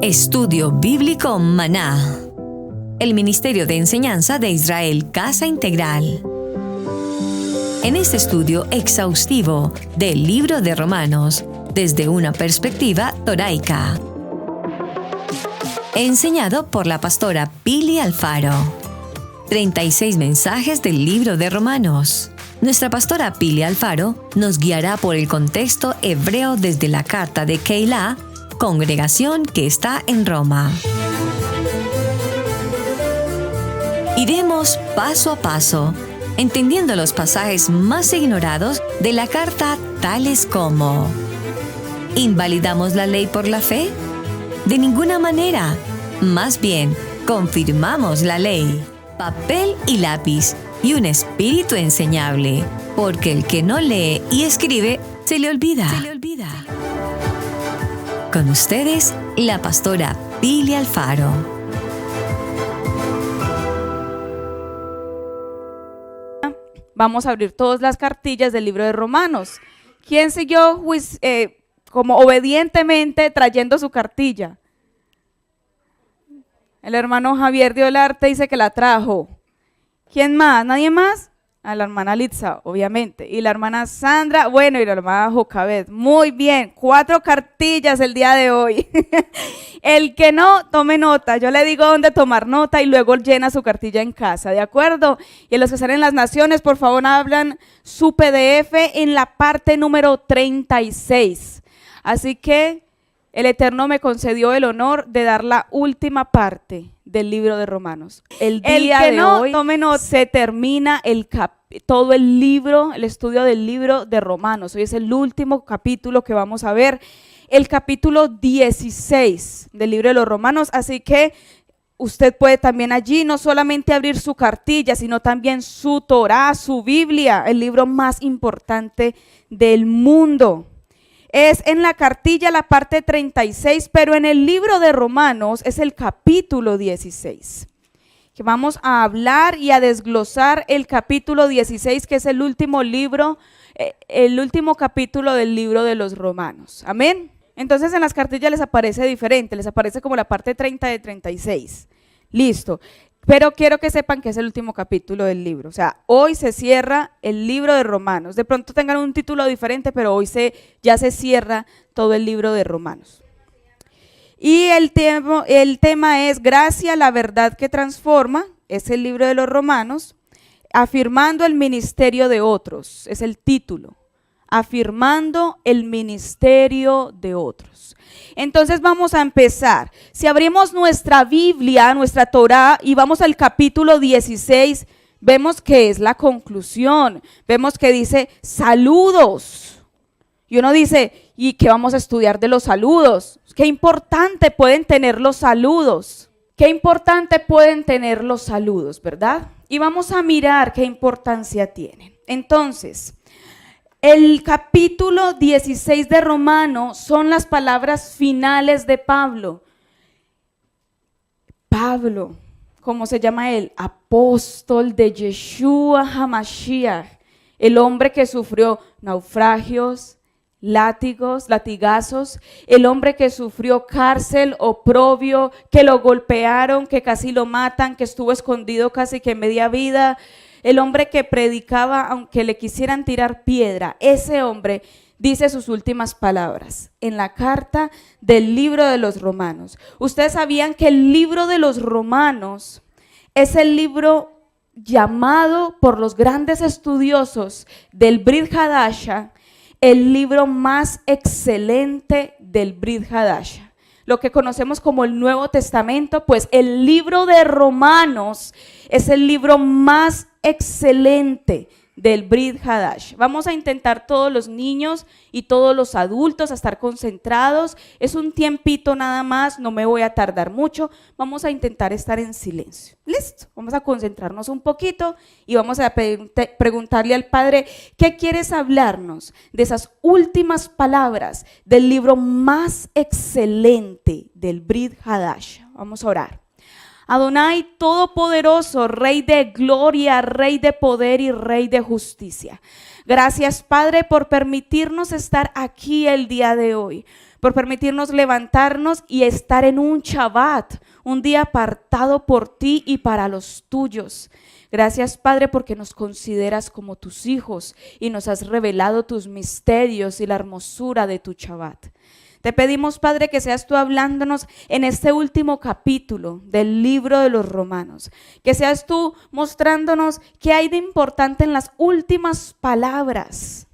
Estudio Bíblico Maná. El Ministerio de Enseñanza de Israel Casa Integral. En este estudio exhaustivo del libro de Romanos, desde una perspectiva toraica. Enseñado por la pastora Pili Alfaro. 36 mensajes del libro de Romanos. Nuestra pastora Pili Alfaro nos guiará por el contexto hebreo desde la carta de Keilah, congregación que está en Roma. Iremos paso a paso, entendiendo los pasajes más ignorados de la carta, tales como: ¿invalidamos la ley por la fe? De ninguna manera. Más bien, confirmamos la ley. Papel y lápiz y un espíritu enseñable, porque el que no lee y escribe, se le olvida. Con ustedes, la pastora Pili Alfaro. Vamos a abrir todas las cartillas del libro de Romanos. ¿Quién siguió como obedientemente trayendo su cartilla? El hermano Javier de Olarte dice que la trajo. ¿Quién más? ¿Nadie más? A la hermana Litza, obviamente. Y la hermana Sandra, bueno, y la hermana Jocabet. Muy bien, 4 cartillas el día de hoy. El que no, tome nota. Yo le digo dónde tomar nota y luego llena su cartilla en casa, ¿de acuerdo? Y los que están en las naciones, por favor, hablan su PDF en la parte número 36. Así que el Eterno me concedió el honor de dar la última parte del libro de Romanos. El día de hoy se termina todo el libro, el estudio del libro de Romanos. Hoy es el último capítulo que vamos a ver, el capítulo 16 del libro de los Romanos. Así que usted puede también allí no solamente abrir su cartilla, sino también su Torá, su Biblia, el libro más importante del mundo. Es en la cartilla la parte 36, pero en el libro de Romanos es el capítulo 16. Que vamos a hablar y a desglosar el capítulo 16, que es el último libro, el último capítulo del libro de los Romanos. Amén. Entonces en las cartillas les aparece diferente, les aparece como la parte 30 de 36. Listo. Pero quiero que sepan que es el último capítulo del libro. O sea, hoy se cierra el libro de Romanos. De pronto tengan un título diferente, pero hoy ya se cierra todo el libro de Romanos. Y el tema es gracia, la verdad que transforma. Es el libro de los Romanos. Afirmando el ministerio de otros. Es el título. Afirmando el ministerio de otros. Entonces vamos a empezar. Si abrimos nuestra Biblia, nuestra Torá, y vamos al capítulo 16, vemos que es la conclusión. Vemos que dice saludos. Y uno dice, ¿y qué vamos a estudiar de los saludos? Qué importante pueden tener los saludos. Qué importante pueden tener los saludos, ¿verdad? Y vamos a mirar qué importancia tienen. Entonces, el capítulo 16 de Romanos son las palabras finales de Pablo. Pablo, ¿cómo se llama él? Apóstol de Yeshua HaMashiach, el hombre que sufrió naufragios, latigazos, el hombre que sufrió cárcel, oprobio, que lo golpearon, que casi lo matan, que estuvo escondido casi que media vida. El hombre que predicaba aunque le quisieran tirar piedra. Ese hombre dice sus últimas palabras en la carta del libro de los Romanos. Ustedes sabían que el libro de los Romanos es el libro llamado por los grandes estudiosos del Brit Hadasha, el libro más excelente del Brit Hadasha. Lo que conocemos como el Nuevo Testamento, pues el libro de Romanos es el libro más excelente del Brit Hadash. Vamos a intentar todos los niños y todos los adultos a estar concentrados. Es un tiempito nada más, no me voy a tardar mucho. Vamos a intentar estar en silencio. ¿Listo? Vamos a concentrarnos un poquito y vamos a preguntarle al Padre, ¿qué quieres hablarnos de esas últimas palabras del libro más excelente del Brit Hadash? Vamos a orar. Adonai Todopoderoso, Rey de gloria, Rey de poder y Rey de justicia. Gracias, Padre, por permitirnos estar aquí el día de hoy. por permitirnos levantarnos y estar en un Shabbat, un día apartado por ti y para los tuyos. Gracias, Padre, porque nos consideras como tus hijos y nos has revelado tus misterios y la hermosura de tu Shabbat. Te pedimos, Padre, que seas tú hablándonos en este último capítulo del libro de los Romanos, que seas tú mostrándonos qué hay de importante en las últimas palabras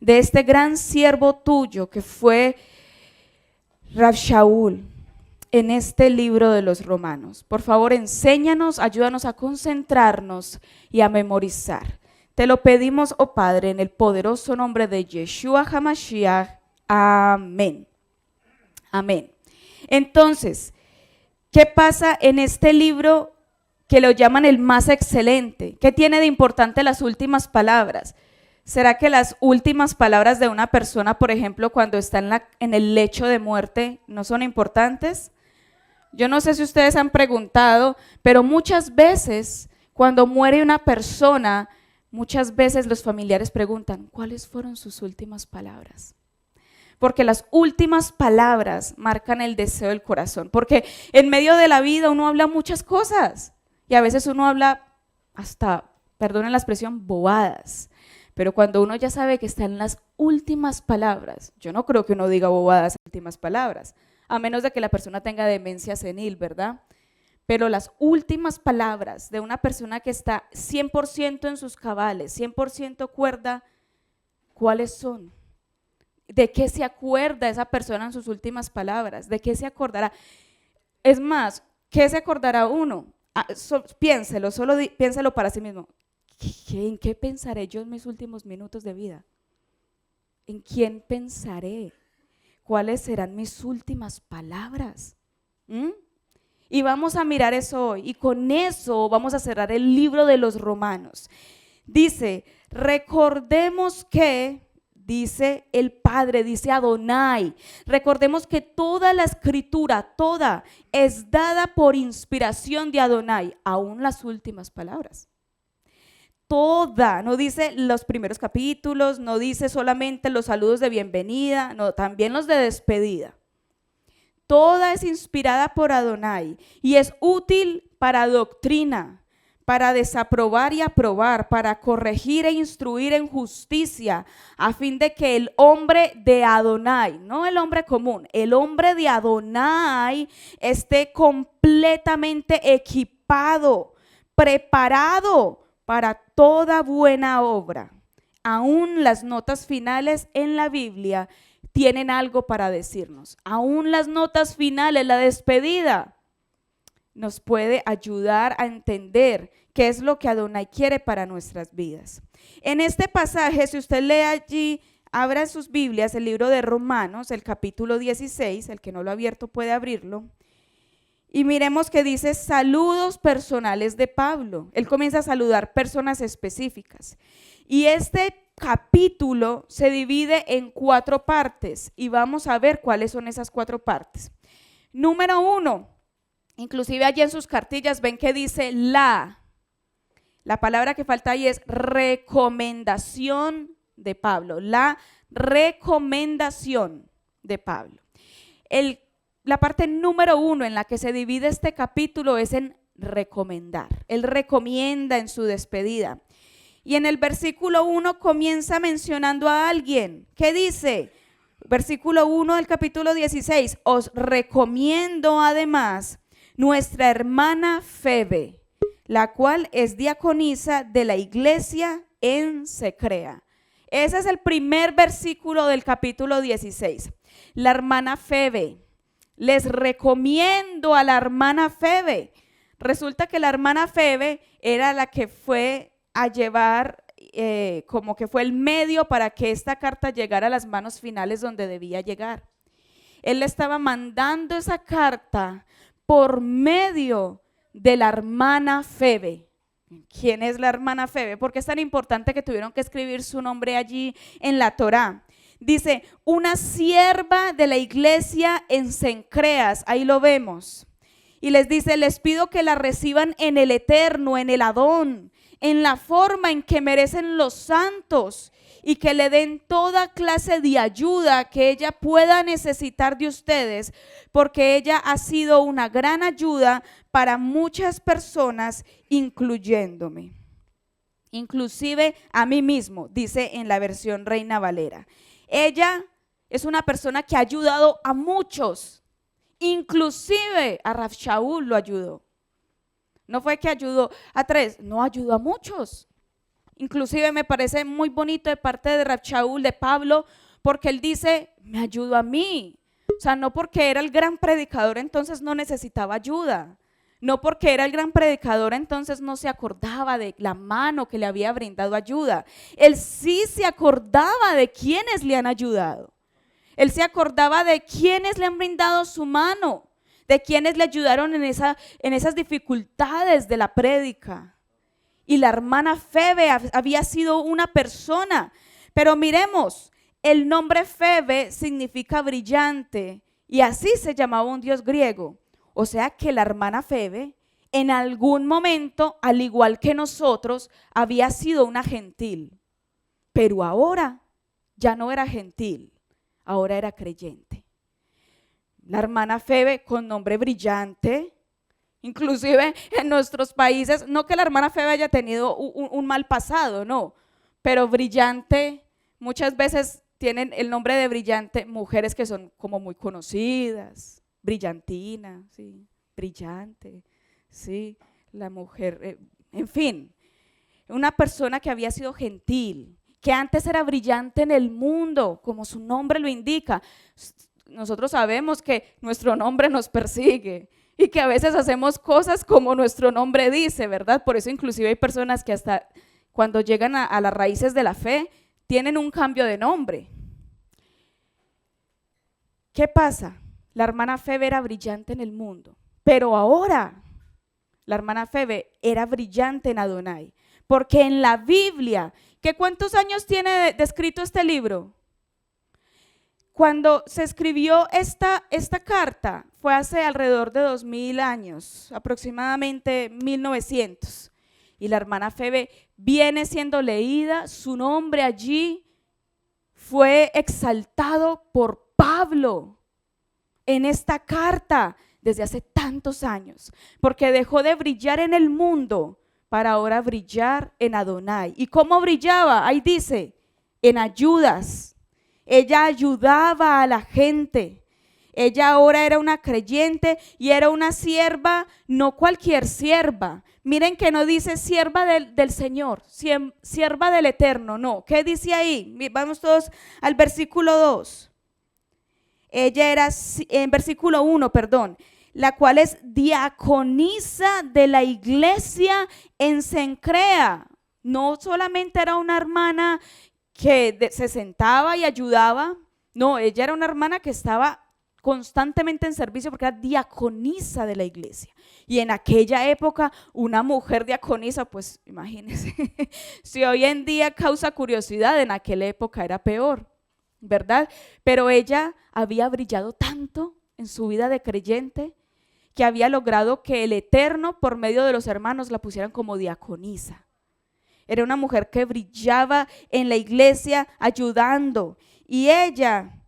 de este gran siervo tuyo que fue Rav Shaul en este libro de los Romanos. Por favor, enséñanos, ayúdanos a concentrarnos y a memorizar. Te lo pedimos, oh Padre, en el poderoso nombre de Yeshua HaMashiach. Amén. Amén. Entonces, ¿qué pasa en este libro que lo llaman el más excelente? ¿Qué tiene de importante las últimas palabras? ¿Será que las últimas palabras de una persona, por ejemplo, cuando está en el lecho de muerte, no son importantes? Yo no sé si ustedes han preguntado, pero muchas veces cuando muere una persona, muchas veces los familiares preguntan, ¿cuáles fueron sus últimas palabras? Porque las últimas palabras marcan el deseo del corazón, porque en medio de la vida uno habla muchas cosas y a veces uno habla hasta, perdonen la expresión, bobadas, pero cuando uno ya sabe que está en las últimas palabras, yo no creo que uno diga bobadas en las últimas palabras, a menos de que la persona tenga demencia senil, ¿verdad? Pero las últimas palabras de una persona que está 100% en sus cabales, 100% cuerda, ¿cuáles son? ¿De qué se acuerda esa persona en sus últimas palabras? ¿De qué se acordará? Es más, ¿qué se acordará uno? Piénselo, piénselo para sí mismo. ¿En qué pensaré yo en mis últimos minutos de vida? ¿En quién pensaré? ¿Cuáles serán mis últimas palabras? Y vamos a mirar eso hoy. Y con eso vamos a cerrar el libro de los Romanos. Dice, recordemos que... Dice el Padre, dice Adonai. Recordemos que toda la escritura, toda, es dada por inspiración de Adonai, aún las últimas palabras. Toda, no dice los primeros capítulos, no dice solamente los saludos de bienvenida, no, también los de despedida. Toda es inspirada por Adonai y es útil para doctrina, para desaprobar y aprobar, para corregir e instruir en justicia, a fin de que el hombre de Adonai, no el hombre común, el hombre de Adonai esté completamente equipado, preparado para toda buena obra. Aún las notas finales en la Biblia tienen algo para decirnos. Aún las notas finales, la despedida, nos puede ayudar a entender qué es lo que Adonai quiere para nuestras vidas. En este pasaje, si usted lee allí, abra en sus Biblias el libro de Romanos, el capítulo 16, el que no lo ha abierto puede abrirlo, y miremos que dice saludos personales de Pablo. Él comienza a saludar personas específicas. Y este capítulo se divide en 4 partes y vamos a ver cuáles son esas 4 partes. Número 1. Inclusive allí en sus cartillas ven que dice la palabra que falta ahí es recomendación de Pablo, la recomendación de Pablo. La parte número 1 en la que se divide este capítulo es en recomendar. Él recomienda en su despedida. Y en el versículo 1 comienza mencionando a alguien. ¿Qué dice? Versículo 1 del capítulo 16, os recomiendo además nuestra hermana Febe, la cual es diaconisa de la iglesia en Secrea. Ese es el primer versículo del capítulo 16. La hermana Febe. Les recomiendo a la hermana Febe. Resulta que la hermana Febe era la que fue a llevar, como que fue el medio para que esta carta llegara a las manos finales donde debía llegar. Él le estaba mandando esa carta por medio de la hermana Febe. ¿Quién es la hermana Febe? ¿Por qué es tan importante que tuvieron que escribir su nombre allí en la Torá? Dice, una sierva de la iglesia en Cencreas, ahí lo vemos. Y les dice, les pido que la reciban en el eterno, en el Adón, en la forma en que merecen los santos y que le den toda clase de ayuda que ella pueda necesitar de ustedes, porque ella ha sido una gran ayuda para muchas personas, incluyéndome. Inclusive a mí mismo, dice en la versión Reina Valera. Ella es una persona que ha ayudado a muchos, inclusive a Rav Shaul lo ayudó. No fue que ayudó a 3, no, ayudó a muchos. Inclusive me parece muy bonito de parte de Rav Shaul, de Pablo, porque él dice, me ayudó a mí. O sea, no porque era el gran predicador entonces no necesitaba ayuda. No porque era el gran predicador entonces no se acordaba de la mano que le había brindado ayuda. Él sí se acordaba de quienes le han ayudado. Él se acordaba de quienes le han brindado su mano, de quienes le ayudaron en esas dificultades de la prédica. Y la hermana Febe había sido una persona, pero miremos, el nombre Febe significa brillante y así se llamaba un dios griego. O sea que la hermana Febe en algún momento, al igual que nosotros, había sido una gentil, pero ahora ya no era gentil, ahora era creyente. La hermana Febe con nombre brillante. Inclusive en nuestros países, no que la hermana Febe haya tenido un mal pasado, no, pero brillante, muchas veces tienen el nombre de brillante mujeres que son como muy conocidas, brillantina, sí, brillante, sí, la mujer, en fin, una persona que había sido gentil, que antes era brillante en el mundo, como su nombre lo indica. Nosotros sabemos que nuestro nombre nos persigue y que a veces hacemos cosas como nuestro nombre dice, ¿verdad? Por eso inclusive hay personas que hasta cuando llegan a las raíces de la fe tienen un cambio de nombre. ¿Qué pasa? La hermana Febe era brillante en el mundo, pero ahora la hermana Febe era brillante en Adonai, porque en la Biblia, ¿qué cuántos años tiene descrito este libro? Cuando se escribió esta carta fue hace alrededor de 2000 años, aproximadamente 1900. Y la hermana Febe viene siendo leída, su nombre allí fue exaltado por Pablo en esta carta desde hace tantos años, porque dejó de brillar en el mundo para ahora brillar en Adonai. ¿Y cómo brillaba? Ahí dice, en ayudas. Ella ayudaba a la gente. Ella ahora era una creyente y era una sierva, no cualquier sierva. Miren que no dice sierva del Señor, sierva del Eterno, no. ¿Qué dice ahí? Vamos todos al versículo 2. Ella era, en versículo 1, perdón, la cual es diaconisa de la iglesia en Cencrea. No solamente era una hermana que se sentaba y ayudaba, no, ella era una hermana que estaba constantemente en servicio porque era diaconisa de la iglesia. Y en aquella época una mujer diaconisa, pues imagínense, si hoy en día causa curiosidad, en aquella época era peor, ¿verdad? Pero ella había brillado tanto en su vida de creyente que había logrado que el Eterno por medio de los hermanos la pusieran como diaconisa. Era una mujer que brillaba en la iglesia ayudando y ella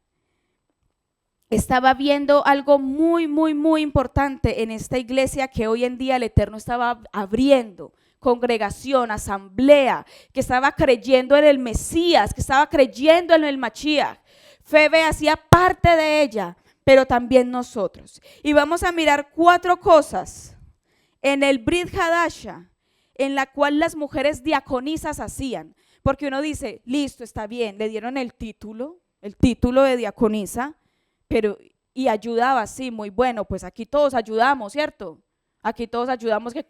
estaba viendo algo muy, muy, muy importante en esta iglesia que hoy en día el Eterno estaba abriendo. Congregación, asamblea, que estaba creyendo en el Mesías, que estaba creyendo en el Mashiach. Febe hacía parte de ella, pero también nosotros. Y vamos a mirar 4 cosas en el Brit Hadasha, en la cual las mujeres diaconisas hacían, porque uno dice, listo, está bien, le dieron el título de diaconisa, pero y ayudaba, sí, muy bueno, pues aquí todos ayudamos, ¿cierto? Aquí todos ayudamos que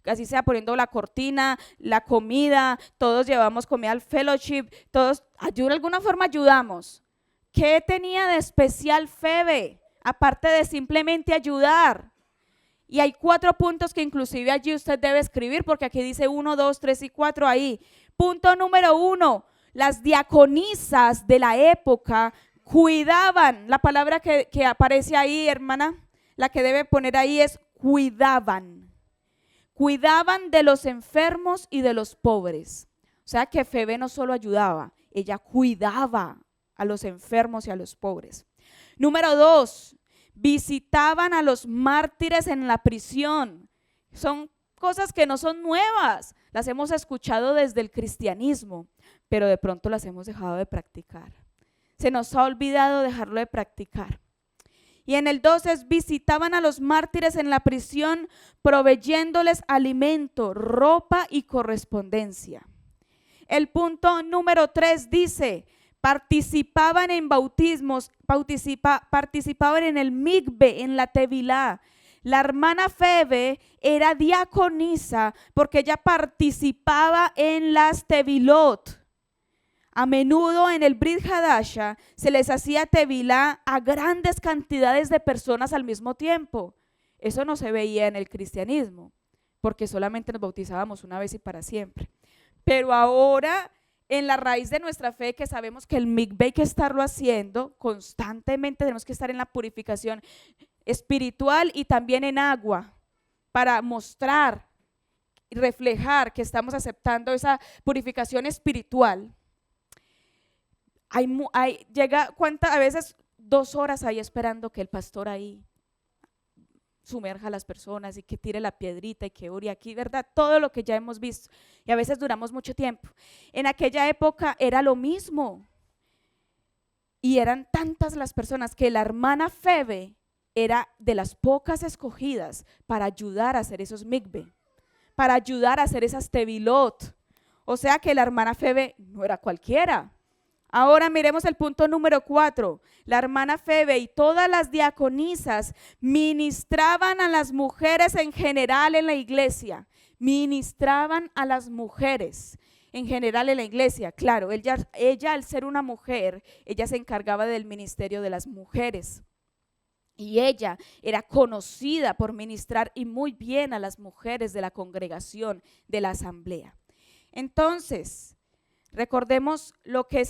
así sea poniendo la cortina, la comida, todos llevamos comida al fellowship, todos de alguna forma ayudamos. ¿Qué tenía de especial Febe? Aparte de simplemente ayudar. Y hay 4 puntos que inclusive allí usted debe escribir, porque aquí dice 1, 2, 3 y 4 ahí. Punto número 1, las diaconisas de la época cuidaban. La palabra que aparece ahí, hermana, la que debe poner ahí es cuidaban. cuidaban de los enfermos y de los pobres. O sea que Febe no solo ayudaba, ella cuidaba a los enfermos y a los pobres. Número 2, visitaban a los mártires en la prisión. Son cosas que no son nuevas, las hemos escuchado desde el cristianismo, pero de pronto las hemos dejado de practicar. Se nos ha olvidado dejarlo de practicar. Y en el 2 es visitaban a los mártires en la prisión, proveyéndoles alimento, ropa y correspondencia. El punto número 3 dice, participaban en bautismos, participaban en el migbe, en la tevilá. La hermana Febe era diaconisa porque ella participaba en las tevilot. A menudo en el Brit Hadasha se les hacía tevilá a grandes cantidades de personas al mismo tiempo. Eso no se veía en el cristianismo, porque solamente nos bautizábamos una vez y para siempre. Pero ahora, en la raíz de nuestra fe, que sabemos que el mikveh hay que estarlo haciendo constantemente, tenemos que estar en la purificación espiritual y también en agua, para mostrar y reflejar que estamos aceptando esa purificación espiritual. Llega a veces 2 horas ahí esperando que el pastor ahí sumerja a las personas y que tire la piedrita y que ore aquí, ¿verdad? Todo lo que ya hemos visto. Y a veces duramos mucho tiempo. En aquella época era lo mismo. Y eran tantas las personas que la hermana Febe era de las pocas escogidas para ayudar a hacer esos mikveh, para ayudar a hacer esas tevilot. O sea que la hermana Febe no era cualquiera. Ahora miremos el punto número 4. La hermana Febe y todas las diaconisas ministraban a las mujeres en general en la iglesia. Ministraban a las mujeres en general en la iglesia. Claro, ella al ser una mujer, ella se encargaba del ministerio de las mujeres. Y ella era conocida por ministrar y muy bien a las mujeres de la congregación, de la asamblea. Entonces, recordemos lo que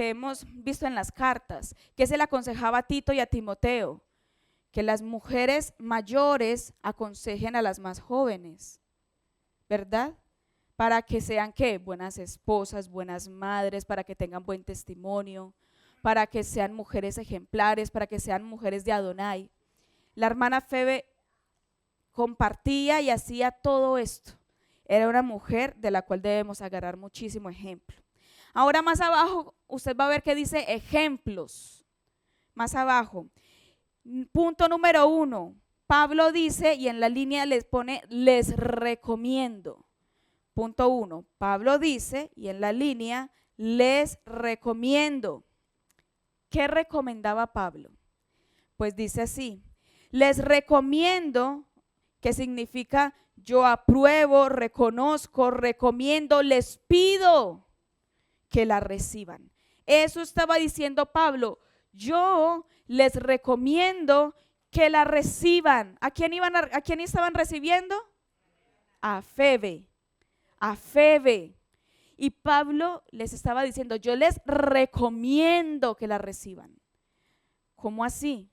hemos visto en las cartas, que se le aconsejaba a Tito y a Timoteo, que las mujeres mayores aconsejen a las más jóvenes, ¿verdad? Para que sean, ¿qué? Buenas esposas, buenas madres, para que tengan buen testimonio, para que sean mujeres ejemplares, para que sean mujeres de Adonai. La hermana Febe compartía y hacía todo esto. Era una mujer de la cual debemos agarrar muchísimo ejemplo. Ahora más abajo usted va a ver que dice ejemplos. Más abajo. Punto número 1. Pablo dice y en la línea les pone les recomiendo. Punto 1. Pablo dice y en la línea les recomiendo. ¿Qué recomendaba Pablo? Pues dice así, les recomiendo, que significa yo apruebo, reconozco, recomiendo, les pido que la reciban. Eso estaba diciendo Pablo, yo les recomiendo que la reciban. ¿A quién estaban recibiendo? A Febe, a Febe. Y Pablo les estaba diciendo, yo les recomiendo que la reciban. ¿Cómo así?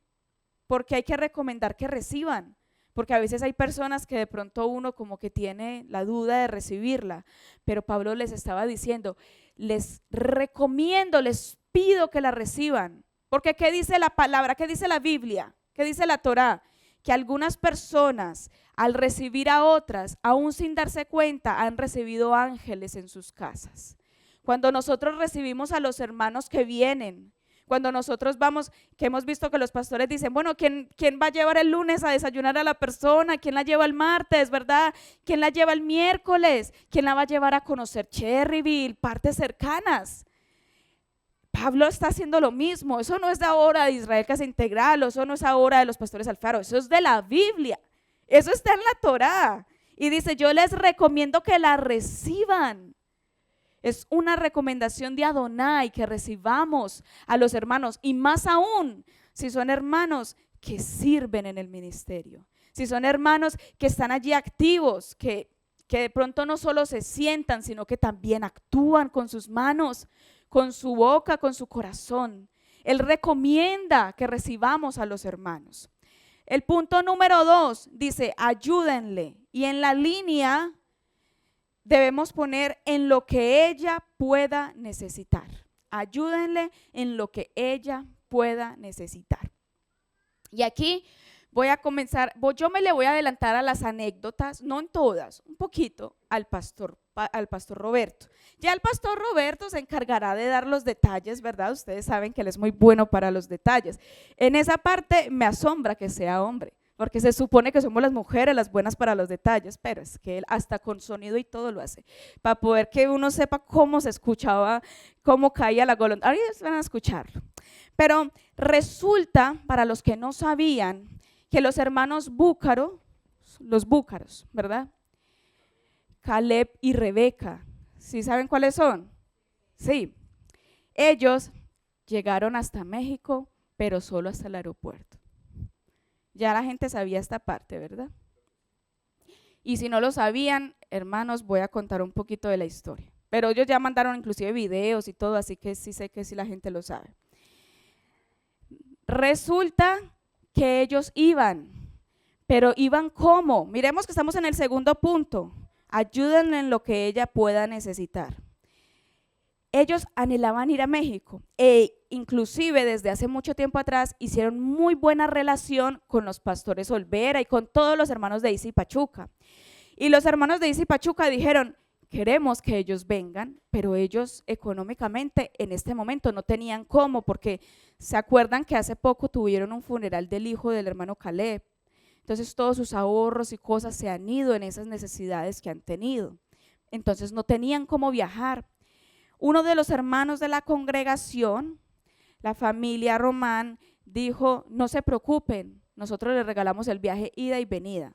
Porque hay que recomendar que reciban. Porque a veces hay personas que de pronto uno como que tiene la duda de recibirla. Pero Pablo les estaba diciendo, les recomiendo, les pido que la reciban. Porque ¿qué dice la palabra? ¿Qué dice la Biblia? ¿Qué dice la Torá? Que algunas personas al recibir a otras, aún sin darse cuenta, han recibido ángeles en sus casas. Cuando nosotros recibimos a los hermanos que vienen, cuando nosotros vamos, que hemos visto que los pastores dicen, bueno, ¿quién va a llevar el lunes a desayunar a la persona? ¿Quién la lleva el martes, verdad? ¿Quién la lleva el miércoles? ¿Quién la va a llevar a conocer Cherryville, partes cercanas? Pablo está haciendo lo mismo. Eso no es de ahora de Israel Casa Integral, eso no es ahora de los pastores Alfaro, eso es de la Biblia. Eso está en la Torá. Y dice, yo les recomiendo que la reciban. Es una recomendación de Adonai que recibamos a los hermanos. Y más aún, si son hermanos que sirven en el ministerio. Si son hermanos que están allí activos, que de pronto no solo se sientan, sino que también actúan con sus manos, con su boca, con su corazón. Él recomienda que recibamos a los hermanos. El punto número 2 dice, ayúdenle. Y en la línea debemos poner en lo que ella pueda necesitar. Ayúdenle en lo que ella pueda necesitar. Y aquí voy a comenzar, yo me le voy a adelantar a las anécdotas, no en todas, un poquito al pastor Roberto. Ya el pastor Roberto se encargará de dar los detalles, ¿verdad? Ustedes saben que él es muy bueno para los detalles. En esa parte me asombra que sea hombre, porque se supone que somos las mujeres las buenas para los detalles, pero es que él hasta con sonido y todo lo hace, para poder que uno sepa cómo se escuchaba, cómo caía la golondrina. Ahora van a escucharlo. Pero resulta, para los que no sabían, que los hermanos Búcaro, los búcaros, ¿verdad? Caleb y Rebeca, ¿sí saben cuáles son? Sí, ellos llegaron hasta México, pero solo hasta el aeropuerto. Ya la gente sabía esta parte, ¿verdad? Y si no lo sabían, hermanos, voy a contar un poquito de la historia. Pero ellos ya mandaron inclusive videos y todo, así que sí sé que sí la gente lo sabe. Resulta que ellos iban, pero iban ¿cómo? Miremos que estamos en el segundo punto. Ayúdenle en lo que ella pueda necesitar. Ellos anhelaban ir a México e inclusive desde hace mucho tiempo atrás hicieron muy buena relación con los pastores Olvera y con todos los hermanos de Isi Pachuca. Y los hermanos de Isi Pachuca dijeron, queremos que ellos vengan, pero ellos económicamente en este momento no tenían cómo, porque se acuerdan que hace poco tuvieron un funeral del hijo del hermano Caleb. Entonces todos sus ahorros y cosas se han ido en esas necesidades que han tenido. Entonces no tenían cómo viajar. Uno de los hermanos de la congregación, la familia Román, dijo, no se preocupen, nosotros les regalamos el viaje ida y venida.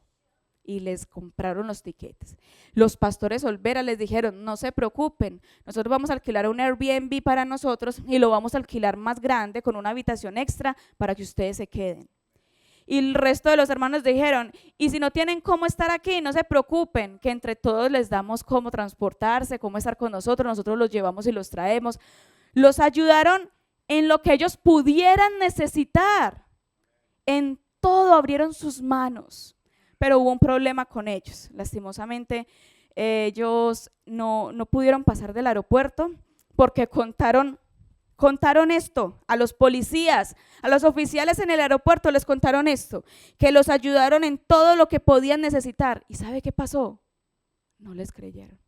Y les compraron los tiquetes. Los pastores Olvera les dijeron, no se preocupen, nosotros vamos a alquilar un Airbnb para nosotros y lo vamos a alquilar más grande con una habitación extra para que ustedes se queden. Y el resto de los hermanos dijeron, y si no tienen cómo estar aquí, no se preocupen, que entre todos les damos cómo transportarse, cómo estar con nosotros, nosotros los llevamos y los traemos. Los ayudaron en lo que ellos pudieran necesitar. En todo abrieron sus manos, pero hubo un problema con ellos. Lastimosamente, ellos no pudieron pasar del aeropuerto porque contaron esto a los policías, a los oficiales en el aeropuerto les contaron esto, que los ayudaron en todo lo que podían necesitar. ¿Y sabe qué pasó? No les creyeron.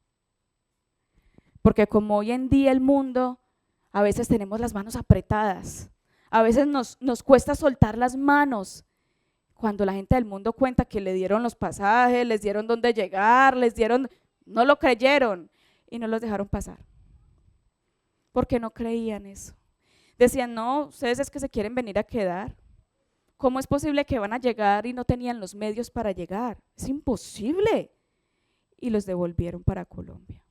Porque como hoy en día el mundo, a veces tenemos las manos apretadas, a veces nos cuesta soltar las manos. Cuando la gente del mundo cuenta que le dieron los pasajes, les dieron dónde llegar, no lo creyeron y no los dejaron pasar. Porque no creían eso. Decían, no, ustedes es que se quieren venir a quedar. ¿Cómo es posible que van a llegar y no tenían los medios para llegar? Es imposible. Y los devolvieron para Colombia.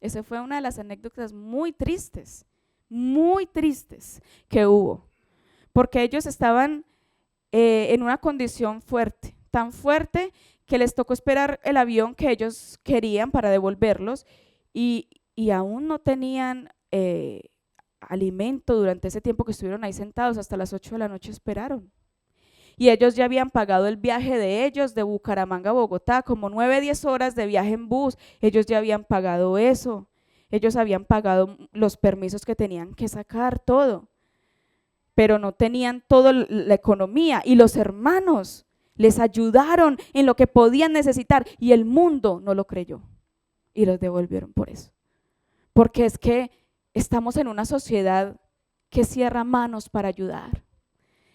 Esa fue una de las anécdotas muy tristes que hubo. Porque ellos estaban en una condición fuerte, tan fuerte que les tocó esperar el avión que ellos querían para devolverlos y aún no tenían alimento durante ese tiempo que estuvieron ahí sentados, hasta las 8 de la noche esperaron. Y ellos ya habían pagado el viaje de ellos de Bucaramanga a Bogotá, como 9-10 horas de viaje en bus, ellos ya habían pagado eso, ellos habían pagado los permisos que tenían que sacar, todo, pero no tenían toda la economía y los hermanos les ayudaron en lo que podían necesitar y el mundo no lo creyó y los devolvieron por eso. Porque es que estamos en una sociedad que cierra manos para ayudar.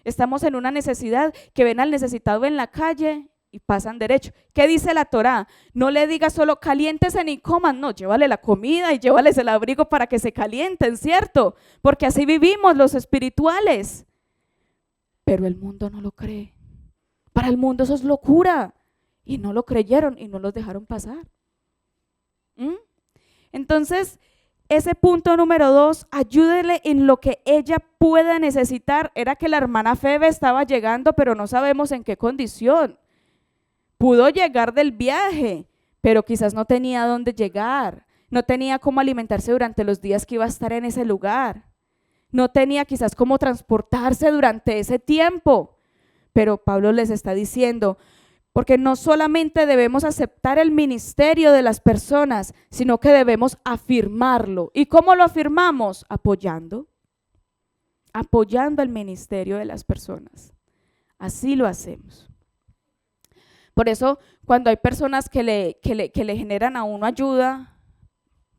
Estamos en una necesidad que ven al necesitado en la calle y pasan derecho. ¿Qué dice la Torá? No le digas solo caliéntese ni coman, no, llévale la comida y llévales el abrigo para que se calienten, ¿cierto? Porque así vivimos los espirituales. Pero el mundo no lo cree. Para el mundo eso es locura. Y no lo creyeron y no los dejaron pasar. Entonces, ese punto número 2, ayúdele en lo que ella pueda necesitar. Era que la hermana Febe estaba llegando, pero no sabemos en qué condición. Pudo llegar del viaje, pero quizás no tenía dónde llegar. No tenía cómo alimentarse durante los días que iba a estar en ese lugar. No tenía quizás cómo transportarse durante ese tiempo. Pero Pablo les está diciendo, porque no solamente debemos aceptar el ministerio de las personas, sino que debemos afirmarlo. ¿Y cómo lo afirmamos? Apoyando el ministerio de las personas. Así lo hacemos. Por eso, cuando hay personas que le generan a uno ayuda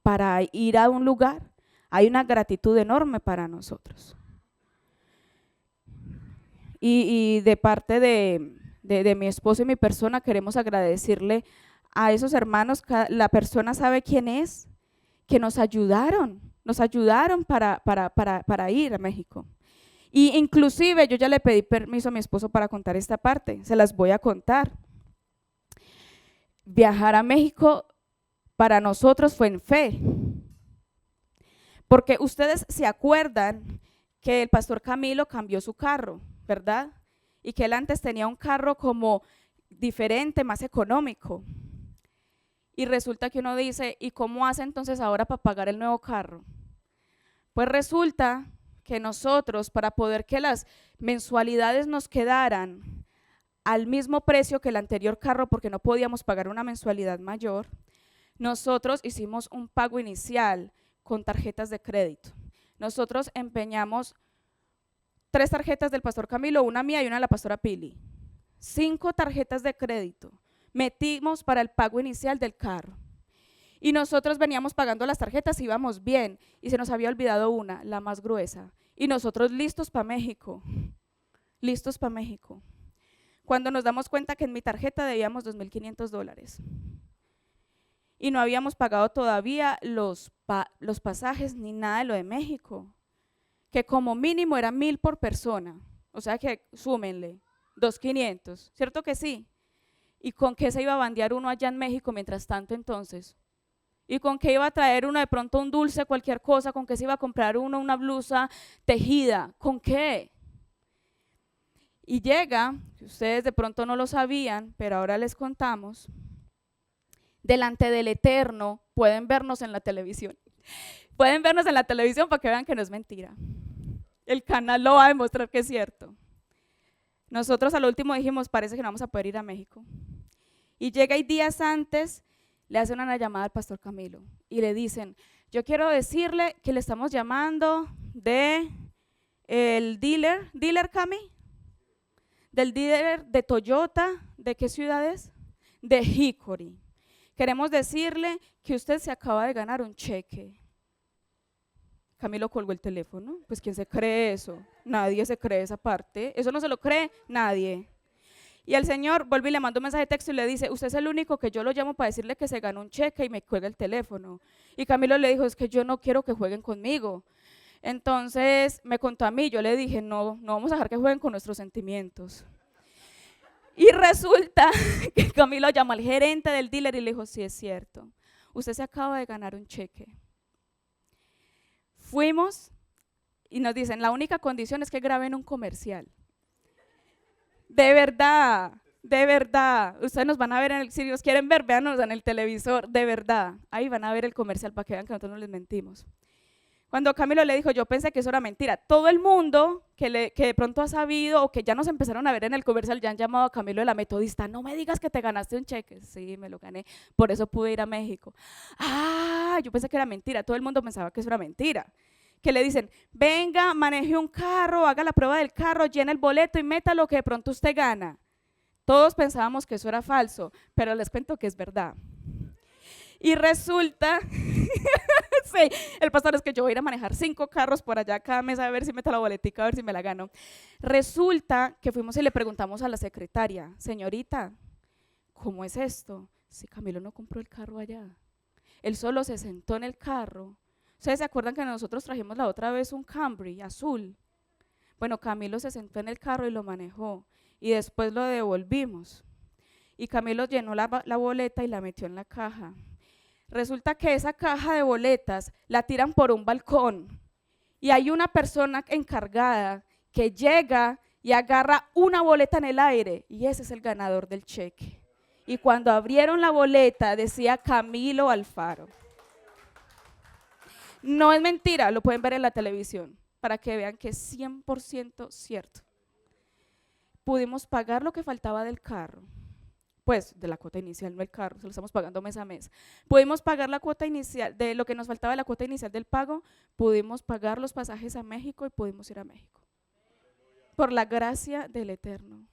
para ir a un lugar, hay una gratitud enorme para nosotros. Y de parte de mi esposo y mi persona queremos agradecerle a esos hermanos. La persona sabe quién es, que nos ayudaron para ir a México. Y inclusive yo ya le pedí permiso a mi esposo para contar esta parte, se las voy a contar. Viajar a México para nosotros fue en fe, porque ustedes se acuerdan que el pastor Camilo cambió su carro, ¿verdad? Y que él antes tenía un carro como diferente, más económico. Y resulta que uno dice, ¿y cómo hace entonces ahora para pagar el nuevo carro? Pues resulta que nosotros, para poder que las mensualidades nos quedaran al mismo precio que el anterior carro, porque no podíamos pagar una mensualidad mayor, nosotros hicimos un pago inicial con tarjetas de crédito. Nosotros empeñamos 3 tarjetas del pastor Camilo, una mía y una de la pastora Pili. 5 tarjetas de crédito metimos para el pago inicial del carro. Y nosotros veníamos pagando las tarjetas, íbamos bien, y se nos había olvidado una, la más gruesa. Y nosotros listos para México, Cuando nos damos cuenta que en mi tarjeta debíamos $2,500. Y no habíamos pagado todavía los pasajes ni nada de lo de México, que como mínimo era 1,000 por persona, o sea que súmenle, 2,500, ¿cierto que sí? ¿Y con qué se iba a bandear uno allá en México mientras tanto entonces? ¿Y con qué iba a traer uno de pronto un dulce, cualquier cosa? ¿Con qué se iba a comprar uno una blusa tejida? ¿Con qué? Y llega, ustedes de pronto no lo sabían, pero ahora les contamos, delante del Eterno pueden vernos en la televisión. Pueden vernos en la televisión para que vean que no es mentira. El canal lo va a demostrar que es cierto. Nosotros al último dijimos, parece que no vamos a poder ir a México. Y llega y días antes le hacen una llamada al pastor Camilo y le dicen, yo quiero decirle que le estamos llamando de el dealer Cami, del dealer de Toyota, ¿de qué ciudad es? De Hickory. Queremos decirle que usted se acaba de ganar un cheque. Camilo colgó el teléfono. Pues ¿quién se cree eso? Nadie se cree esa parte. Eso no se lo cree nadie. Y el señor vuelve y le manda un mensaje de texto y le dice, usted es el único que yo lo llamo para decirle que se ganó un cheque, y me cuelga el teléfono. Y Camilo le dijo, es que yo no quiero que jueguen conmigo. Entonces me contó a mí, yo le dije, no vamos a dejar que jueguen con nuestros sentimientos. Y resulta que Camilo llamó al gerente del dealer y le dijo, sí es cierto, usted se acaba de ganar un cheque. Fuimos y nos dicen, la única condición es que graben un comercial. De verdad, ustedes nos van a ver, si los quieren ver, véanos en el televisor, de verdad, ahí van a ver el comercial para que vean que nosotros no les mentimos. Cuando Camilo le dijo, yo pensé que eso era mentira, todo el mundo que de pronto ha sabido o que ya nos empezaron a ver en el comercial, ya han llamado a Camilo de la Metodista, no me digas que te ganaste un cheque. Sí, me lo gané, por eso pude ir a México. Yo pensé que era mentira, todo el mundo pensaba que eso era mentira. Que le dicen, venga, maneje un carro, haga la prueba del carro, llene el boleto y meta lo que de pronto usted gana. Todos pensábamos que eso era falso, pero les cuento que es verdad. Y resulta, sí, el pastor es que yo voy a ir a manejar 5 carros por allá cada mes a ver si meto la boletica, a ver si me la gano. Resulta que fuimos y le preguntamos a la secretaria, señorita, ¿cómo es esto? Si Camilo no compró el carro allá, él solo se sentó en el carro. ¿Ustedes se acuerdan que nosotros trajimos la otra vez un Camry azul? Bueno, Camilo se sentó en el carro y lo manejó y después lo devolvimos. Y Camilo llenó la boleta y la metió en la caja. Resulta que esa caja de boletas la tiran por un balcón y hay una persona encargada que llega y agarra una boleta en el aire y ese es el ganador del cheque. Y cuando abrieron la boleta decía Camilo Alfaro. No es mentira, lo pueden ver en la televisión para que vean que es 100% cierto. pudimos pagar lo que faltaba del carro. Pues de la cuota inicial, no el carro, se lo estamos pagando mes a mes. Pudimos pagar la cuota inicial, de lo que nos faltaba de la cuota inicial del pago, pudimos pagar los pasajes a México y pudimos ir a México. Por la gracia del Eterno.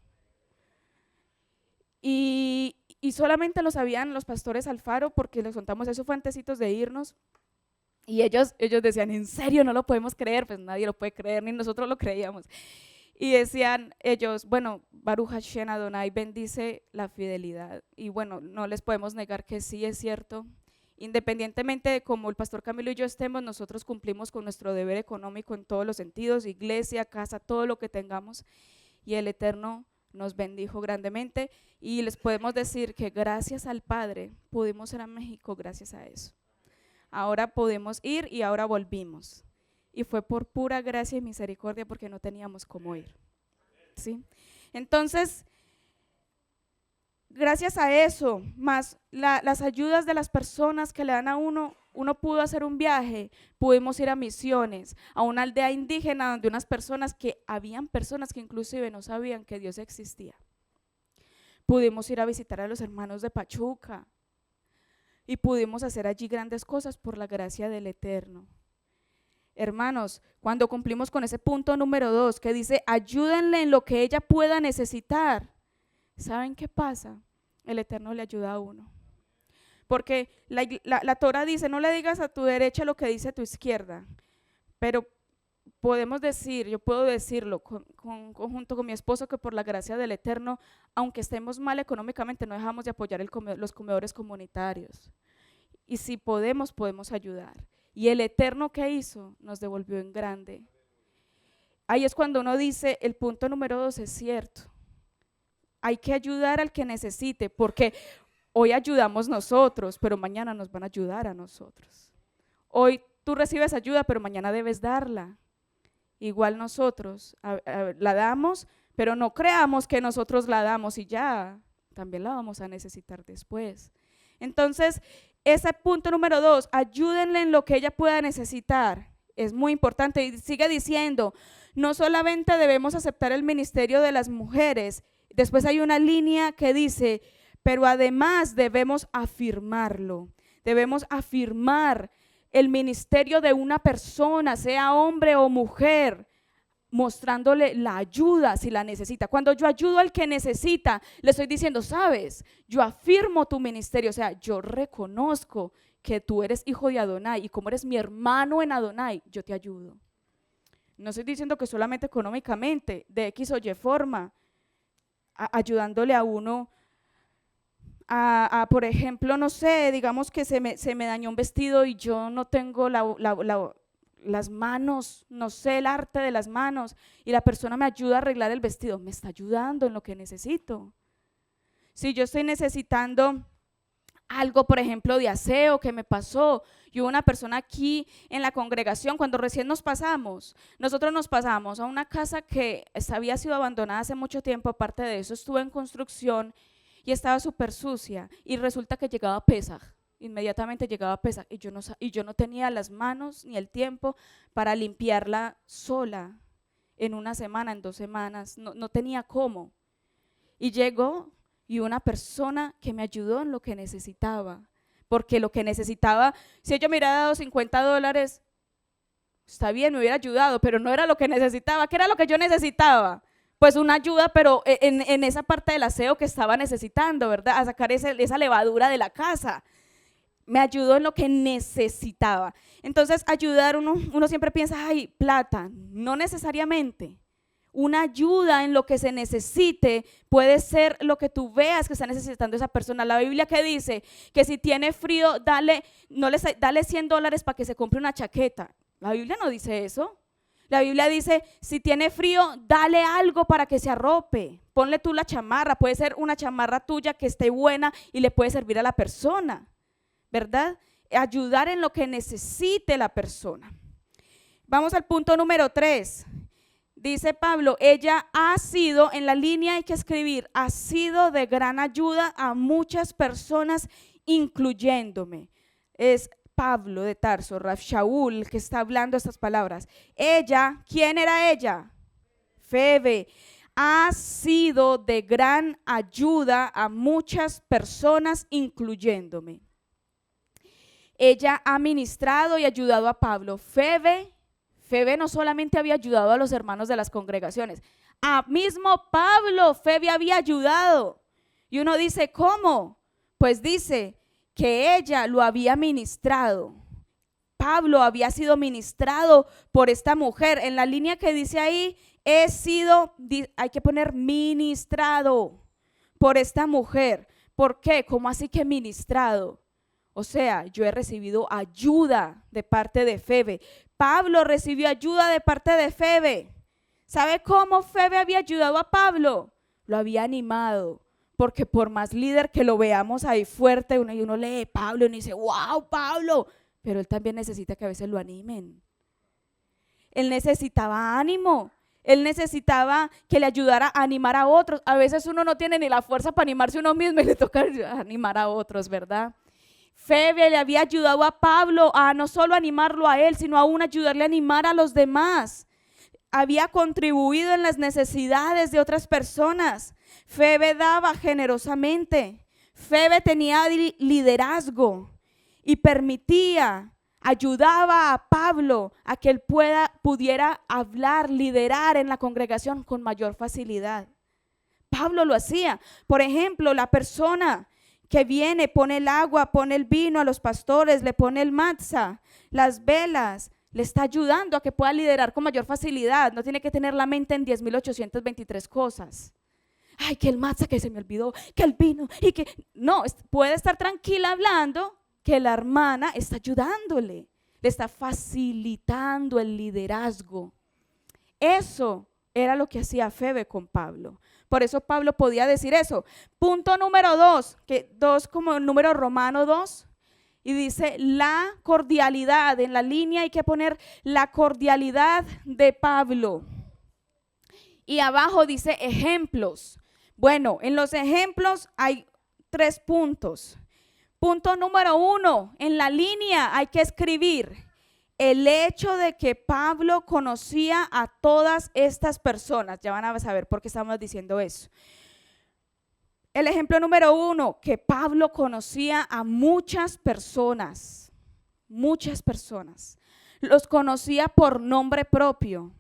Y solamente lo sabían los pastores Alfaro, porque les contamos eso fue antecitos de irnos. Y ellos decían, ¿en serio no lo podemos creer? Pues nadie lo puede creer, ni nosotros lo creíamos. Y decían ellos, bueno, Baruch Hashem Adonai bendice la fidelidad. Y bueno, no les podemos negar que sí es cierto. Independientemente de cómo el pastor Camilo y yo estemos, nosotros cumplimos con nuestro deber económico en todos los sentidos, iglesia, casa, todo lo que tengamos. Y el Eterno nos bendijo grandemente. Y les podemos decir que gracias al Padre pudimos ir a México gracias a eso. Ahora podemos ir y ahora volvimos. Y fue por pura gracia y misericordia porque no teníamos cómo ir. ¿Sí? Entonces, gracias a eso, más las ayudas de las personas que le dan a uno pudo hacer un viaje, pudimos ir a misiones, a una aldea indígena donde habían personas que inclusive no sabían que Dios existía. Pudimos ir a visitar a los hermanos de Pachuca y pudimos hacer allí grandes cosas por la gracia del Eterno. Hermanos, cuando cumplimos con ese punto número 2 que dice ayúdenle en lo que ella pueda necesitar, ¿saben qué pasa? El Eterno le ayuda a uno. Porque la Torah dice, no le digas a tu derecha lo que dice a tu izquierda, pero podemos decir, yo puedo decirlo junto con mi esposo, que por la gracia del Eterno, aunque estemos mal económicamente, no dejamos de apoyar los comedores comunitarios. Y si podemos ayudar. Y el Eterno, ¿qué hizo? Nos devolvió en grande. Ahí es cuando uno dice, el punto número 2 es cierto. Hay que ayudar al que necesite, porque hoy ayudamos nosotros, pero mañana nos van a ayudar a nosotros. Hoy tú recibes ayuda, pero mañana debes darla. Igual nosotros la damos, pero no creamos que nosotros la damos y ya, también la vamos a necesitar después. Entonces, ese punto número 2, ayúdenle en lo que ella pueda necesitar, es muy importante. Y sigue diciendo, no solamente debemos aceptar el ministerio de las mujeres, después hay una línea que dice, pero además debemos afirmarlo, debemos afirmar el ministerio de una persona, sea hombre o mujer, mostrándole la ayuda si la necesita. Cuando yo ayudo al que necesita, le estoy diciendo, sabes, yo afirmo tu ministerio, o sea, yo reconozco que tú eres hijo de Adonai y como eres mi hermano en Adonai, yo te ayudo. No estoy diciendo que solamente económicamente, de X o Y forma, ayudándole a uno por ejemplo, no sé, digamos que se me dañó un vestido y yo no tengo las manos, no sé el arte de las manos, y la persona me ayuda a arreglar el vestido, me está ayudando en lo que necesito. Si yo estoy necesitando algo, por ejemplo, de aseo que me pasó, y hubo una persona aquí en la congregación, cuando recién nosotros nos pasamos a una casa que había sido abandonada hace mucho tiempo, aparte de eso estuvo en construcción y estaba súper sucia, y resulta que llegaba Pesaj. Inmediatamente llegaba Pesaj y yo no tenía las manos ni el tiempo para limpiarla sola en una semana, en 2 semanas, no tenía cómo. Y llegó y una persona que me ayudó en lo que necesitaba, porque lo que necesitaba, si ella me hubiera dado $50, está bien, me hubiera ayudado, pero no era lo que necesitaba. ¿Qué era lo que yo necesitaba? Pues una ayuda, pero en esa parte del aseo que estaba necesitando, ¿verdad? A sacar esa levadura de la casa. Me ayudó en lo que necesitaba. Entonces, ayudar, uno siempre piensa, ay, plata. No necesariamente. Una ayuda en lo que se necesite puede ser lo que tú veas que está necesitando esa persona. La Biblia que dice que si tiene frío, dale $100 para que se compre una chaqueta. La Biblia no dice eso. La Biblia dice, si tiene frío, dale algo para que se arrope. Ponle tú la chamarra, puede ser una chamarra tuya que esté buena y le puede servir a la persona, ¿verdad? Ayudar en lo que necesite la persona. Vamos al punto número 3. Dice Pablo, ella ha sido, en la línea hay que escribir, ha sido de gran ayuda a muchas personas, incluyéndome. Es Pablo de Tarso, Rav Shaul, que está hablando estas palabras. Ella, ¿quién era ella? Febe. ha sido de gran ayuda a muchas personas, incluyéndome. Ella ha ministrado y ayudado a Pablo. Febe no solamente había ayudado a los hermanos de las congregaciones, a mismo Pablo Febe había ayudado. Y uno dice, ¿cómo? Pues dice que ella lo había ministrado. Pablo había sido ministrado por esta mujer. En la línea que dice ahí, hay que poner ministrado por esta mujer. ¿Por qué? ¿Cómo así que ministrado? O sea, yo he recibido ayuda de parte de Febe. Pablo recibió ayuda de parte de Febe. ¿Sabe cómo Febe había ayudado a Pablo? Lo había animado. Porque por más líder que lo veamos ahí fuerte, uno lee Pablo y uno dice, wow, Pablo. Pero él también necesita que a veces lo animen. Él necesitaba ánimo. Él necesitaba que le ayudara a animar a otros. A veces uno no tiene ni la fuerza para animarse uno mismo y le toca animar a otros, ¿verdad? Febe le había ayudado a Pablo a no solo animarlo a él, sino aún ayudarle a animar a los demás. Había contribuido en las necesidades de otras personas. Febe daba generosamente. Febe tenía liderazgo y ayudaba a Pablo a que él pudiera hablar, liderar en la congregación con mayor facilidad. Pablo lo hacía. Por ejemplo, la persona que viene, pone el agua, pone el vino a los pastores, le pone el matzah, las velas, le está ayudando a que pueda liderar con mayor facilidad. No tiene que tener la mente en 10.823 cosas. Ay, que el matzah que se me olvidó, que el vino y que… No, puede estar tranquila hablando que la hermana está ayudándole, le está facilitando el liderazgo. Eso era lo que hacía Febe con Pablo. Por eso Pablo podía decir eso. Punto número 2, que 2 como el número romano 2, y dice la cordialidad. En la línea hay que poner la cordialidad de Pablo. Y abajo dice ejemplos. Bueno, en los ejemplos hay 3 puntos. Punto número 1, en la línea hay que escribir el hecho de que Pablo conocía a todas estas personas. Ya van a saber por qué estamos diciendo eso. El ejemplo número 1, que Pablo conocía a muchas personas. Muchas personas. Los conocía por nombre propio.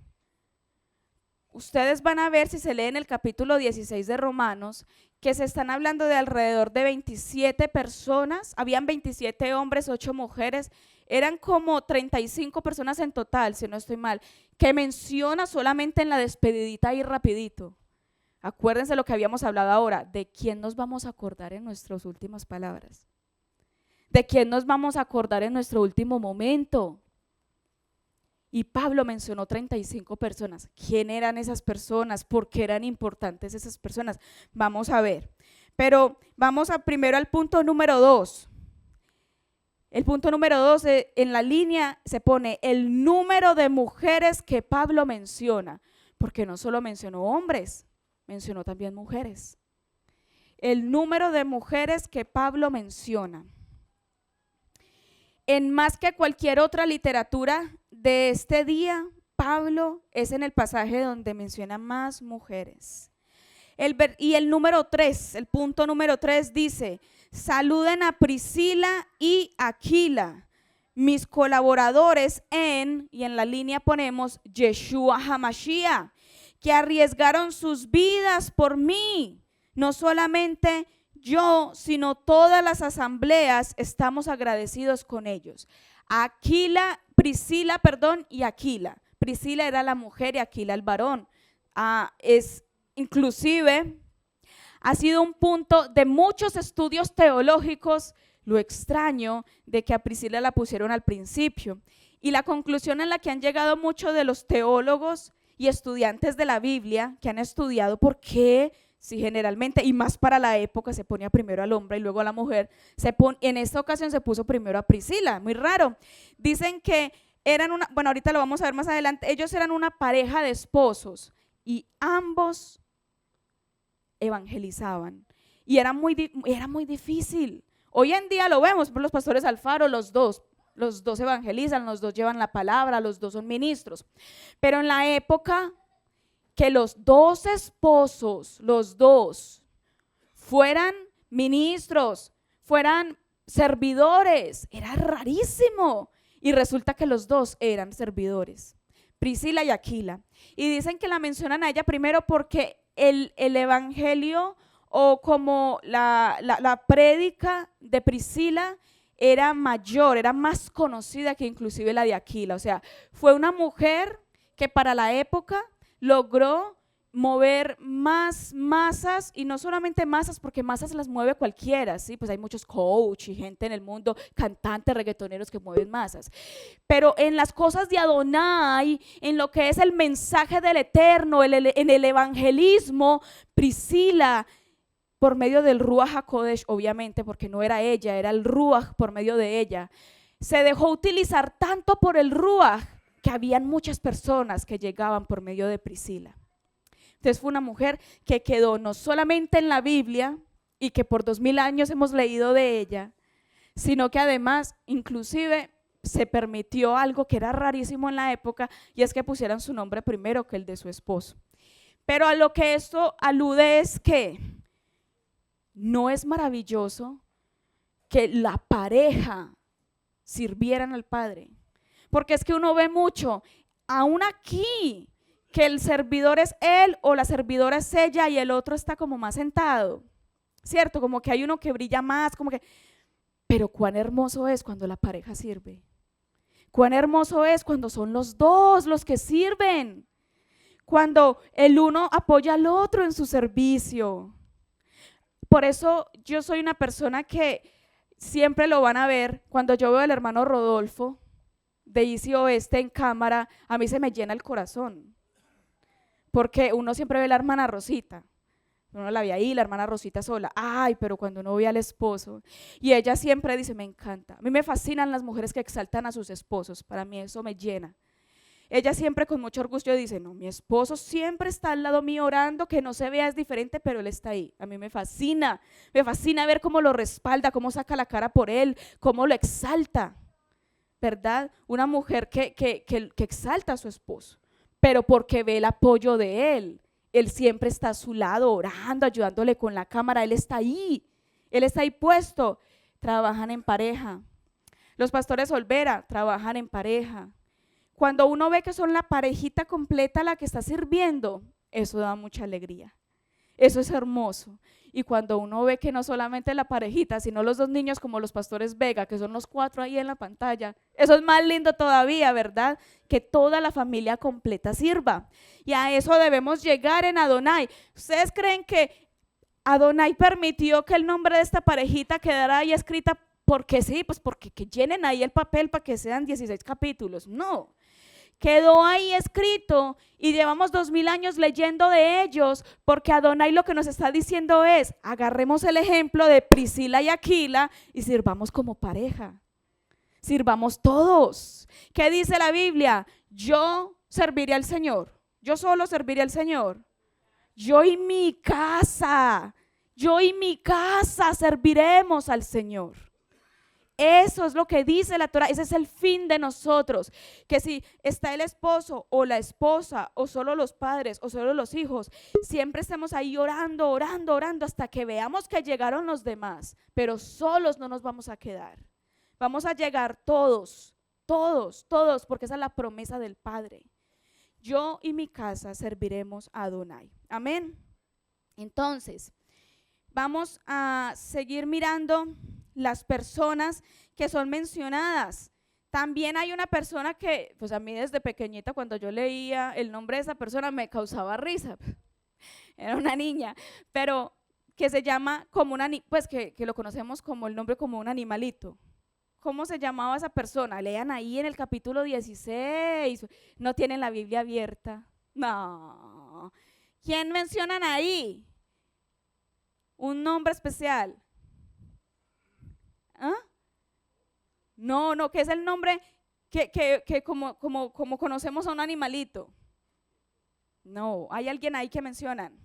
Ustedes van a ver si se leen el capítulo 16 de Romanos, que se están hablando de alrededor de 27 personas. Habían 27 hombres, 8 mujeres. Eran como 35 personas en total, si no estoy mal, que menciona solamente en la despedidita ahí rapidito. Acuérdense lo que habíamos hablado ahora, ¿de quién nos vamos a acordar en nuestras últimas palabras? ¿De quién nos vamos a acordar en nuestro último momento? Y Pablo mencionó 35 personas. ¿Quién eran esas personas? ¿Por qué eran importantes esas personas? Vamos a ver. Pero vamos primero al punto número 2. El punto número 2, en la línea se pone el número de mujeres que Pablo menciona, porque no solo mencionó hombres, mencionó también mujeres. El número de mujeres que Pablo menciona. En más que cualquier otra literatura de este día, Pablo es en el pasaje donde menciona más mujeres. Y el número 3, el punto número 3 dice: saluden a Priscila y Aquila, mis colaboradores y en la línea ponemos Yeshua HaMashiach, que arriesgaron sus vidas por mí. No solamente yo, sino todas las asambleas estamos agradecidos con ellos. Priscila y Aquila. Priscila era la mujer y Aquila el varón. Inclusive ha sido un punto de muchos estudios teológicos lo extraño de que a Priscila la pusieron al principio. Y la conclusión en la que han llegado muchos de los teólogos y estudiantes de la Biblia que han estudiado por qué, si generalmente, y más para la época, se ponía primero al hombre y luego a la mujer, en esta ocasión se puso primero a Priscila, muy raro. Dicen que bueno, ahorita lo vamos a ver más adelante, ellos eran una pareja de esposos y ambos evangelizaban. Y era muy difícil. Hoy en día lo vemos por los pastores Alfaro, los dos evangelizan, los dos llevan la palabra, los dos son ministros. Pero en la época que los dos esposos, los dos, fueran ministros, fueran servidores. Era rarísimo. Y resulta que los dos eran servidores, Priscila y Aquila. Y dicen que la mencionan a ella primero porque el evangelio o como la prédica de Priscila era mayor, era más conocida que inclusive la de Aquila. O sea, fue una mujer que para la época logró mover más masas, y no solamente masas, porque masas las mueve cualquiera, ¿sí? Pues hay muchos coach y gente en el mundo, cantantes, reggaetoneros que mueven masas, pero en las cosas de Adonai, en lo que es el mensaje del Eterno, en el evangelismo, Priscila, por medio del Ruach HaKodesh, obviamente, porque no era ella, era el Ruach por medio de ella, se dejó utilizar tanto por el Ruach que habían muchas personas que llegaban por medio de Priscila. Entonces fue una mujer que quedó no solamente en la Biblia y que por 2000 años hemos leído de ella, sino que además inclusive se permitió algo que era rarísimo en la época, y es que pusieran su nombre primero que el de su esposo. Pero a lo que esto alude es que no es maravilloso que la pareja sirvieran al Padre, porque es que uno ve mucho, aún aquí, que el servidor es él o la servidora es ella y el otro está como más sentado, ¿cierto? Como que hay uno que brilla más, como que… Pero cuán hermoso es cuando la pareja sirve. Cuán hermoso es cuando son los dos los que sirven. Cuando el uno apoya al otro en su servicio. Por eso yo soy una persona que siempre lo van a ver, cuando yo veo al hermano Rodolfo de Easy Oeste en cámara, a mí se me llena el corazón. Porque uno siempre ve a la hermana Rosita, uno la ve ahí, la hermana Rosita sola, ay, pero cuando uno ve al esposo, y ella siempre dice, me encanta, a mí me fascinan las mujeres que exaltan a sus esposos, para mí eso me llena. Ella siempre con mucho orgullo dice, no, mi esposo siempre está al lado mío orando, que no se vea es diferente, pero él está ahí. A mí me fascina ver cómo lo respalda, cómo saca la cara por él, cómo lo exalta, ¿verdad? Una mujer que exalta a su esposo, pero porque ve el apoyo de él. Él siempre está a su lado orando, ayudándole con la cámara, él está ahí puesto. Trabajan en pareja. Los pastores Olvera trabajan en pareja. Cuando uno ve que son la parejita completa la que está sirviendo, eso da mucha alegría. Eso es hermoso. Y cuando uno ve que no solamente la parejita, sino los dos niños como los pastores Vega, que son los 4 ahí en la pantalla, eso es más lindo todavía, ¿verdad? Que toda la familia completa sirva. Y a eso debemos llegar en Adonai. ¿Ustedes creen que Adonai permitió que el nombre de esta parejita quedara ahí escrita porque sí? Pues porque que llenen ahí el papel para que sean 16 capítulos. No. Quedó ahí escrito y llevamos 2000 años leyendo de ellos, porque Adonai lo que nos está diciendo es, agarremos el ejemplo de Priscila y Aquila y sirvamos como pareja, sirvamos todos. ¿Qué dice la Biblia? Yo serviré al Señor, yo solo serviré al Señor, yo y mi casa serviremos al Señor. Eso es lo que dice la Torah, ese es el fin de nosotros, que si está el esposo o la esposa o solo los padres o solo los hijos, siempre estemos ahí orando hasta que veamos que llegaron los demás, pero solos no nos vamos a quedar, vamos a llegar todos, porque esa es la promesa del Padre. Yo y mi casa serviremos a Adonai, amén. Entonces, vamos a seguir mirando las personas que son mencionadas. También hay una persona que, pues a mí desde pequeñita cuando yo leía el nombre de esa persona me causaba risa. Era una niña, pero que se llama como pues que lo conocemos como el nombre como un animalito. ¿Cómo se llamaba esa persona? Lean ahí en el capítulo 16. No tienen la Biblia abierta. No. ¿Quién mencionan ahí? Un nombre especial. ¿Ah? No, que es el nombre que como conocemos a un animalito. No, hay alguien ahí que mencionan.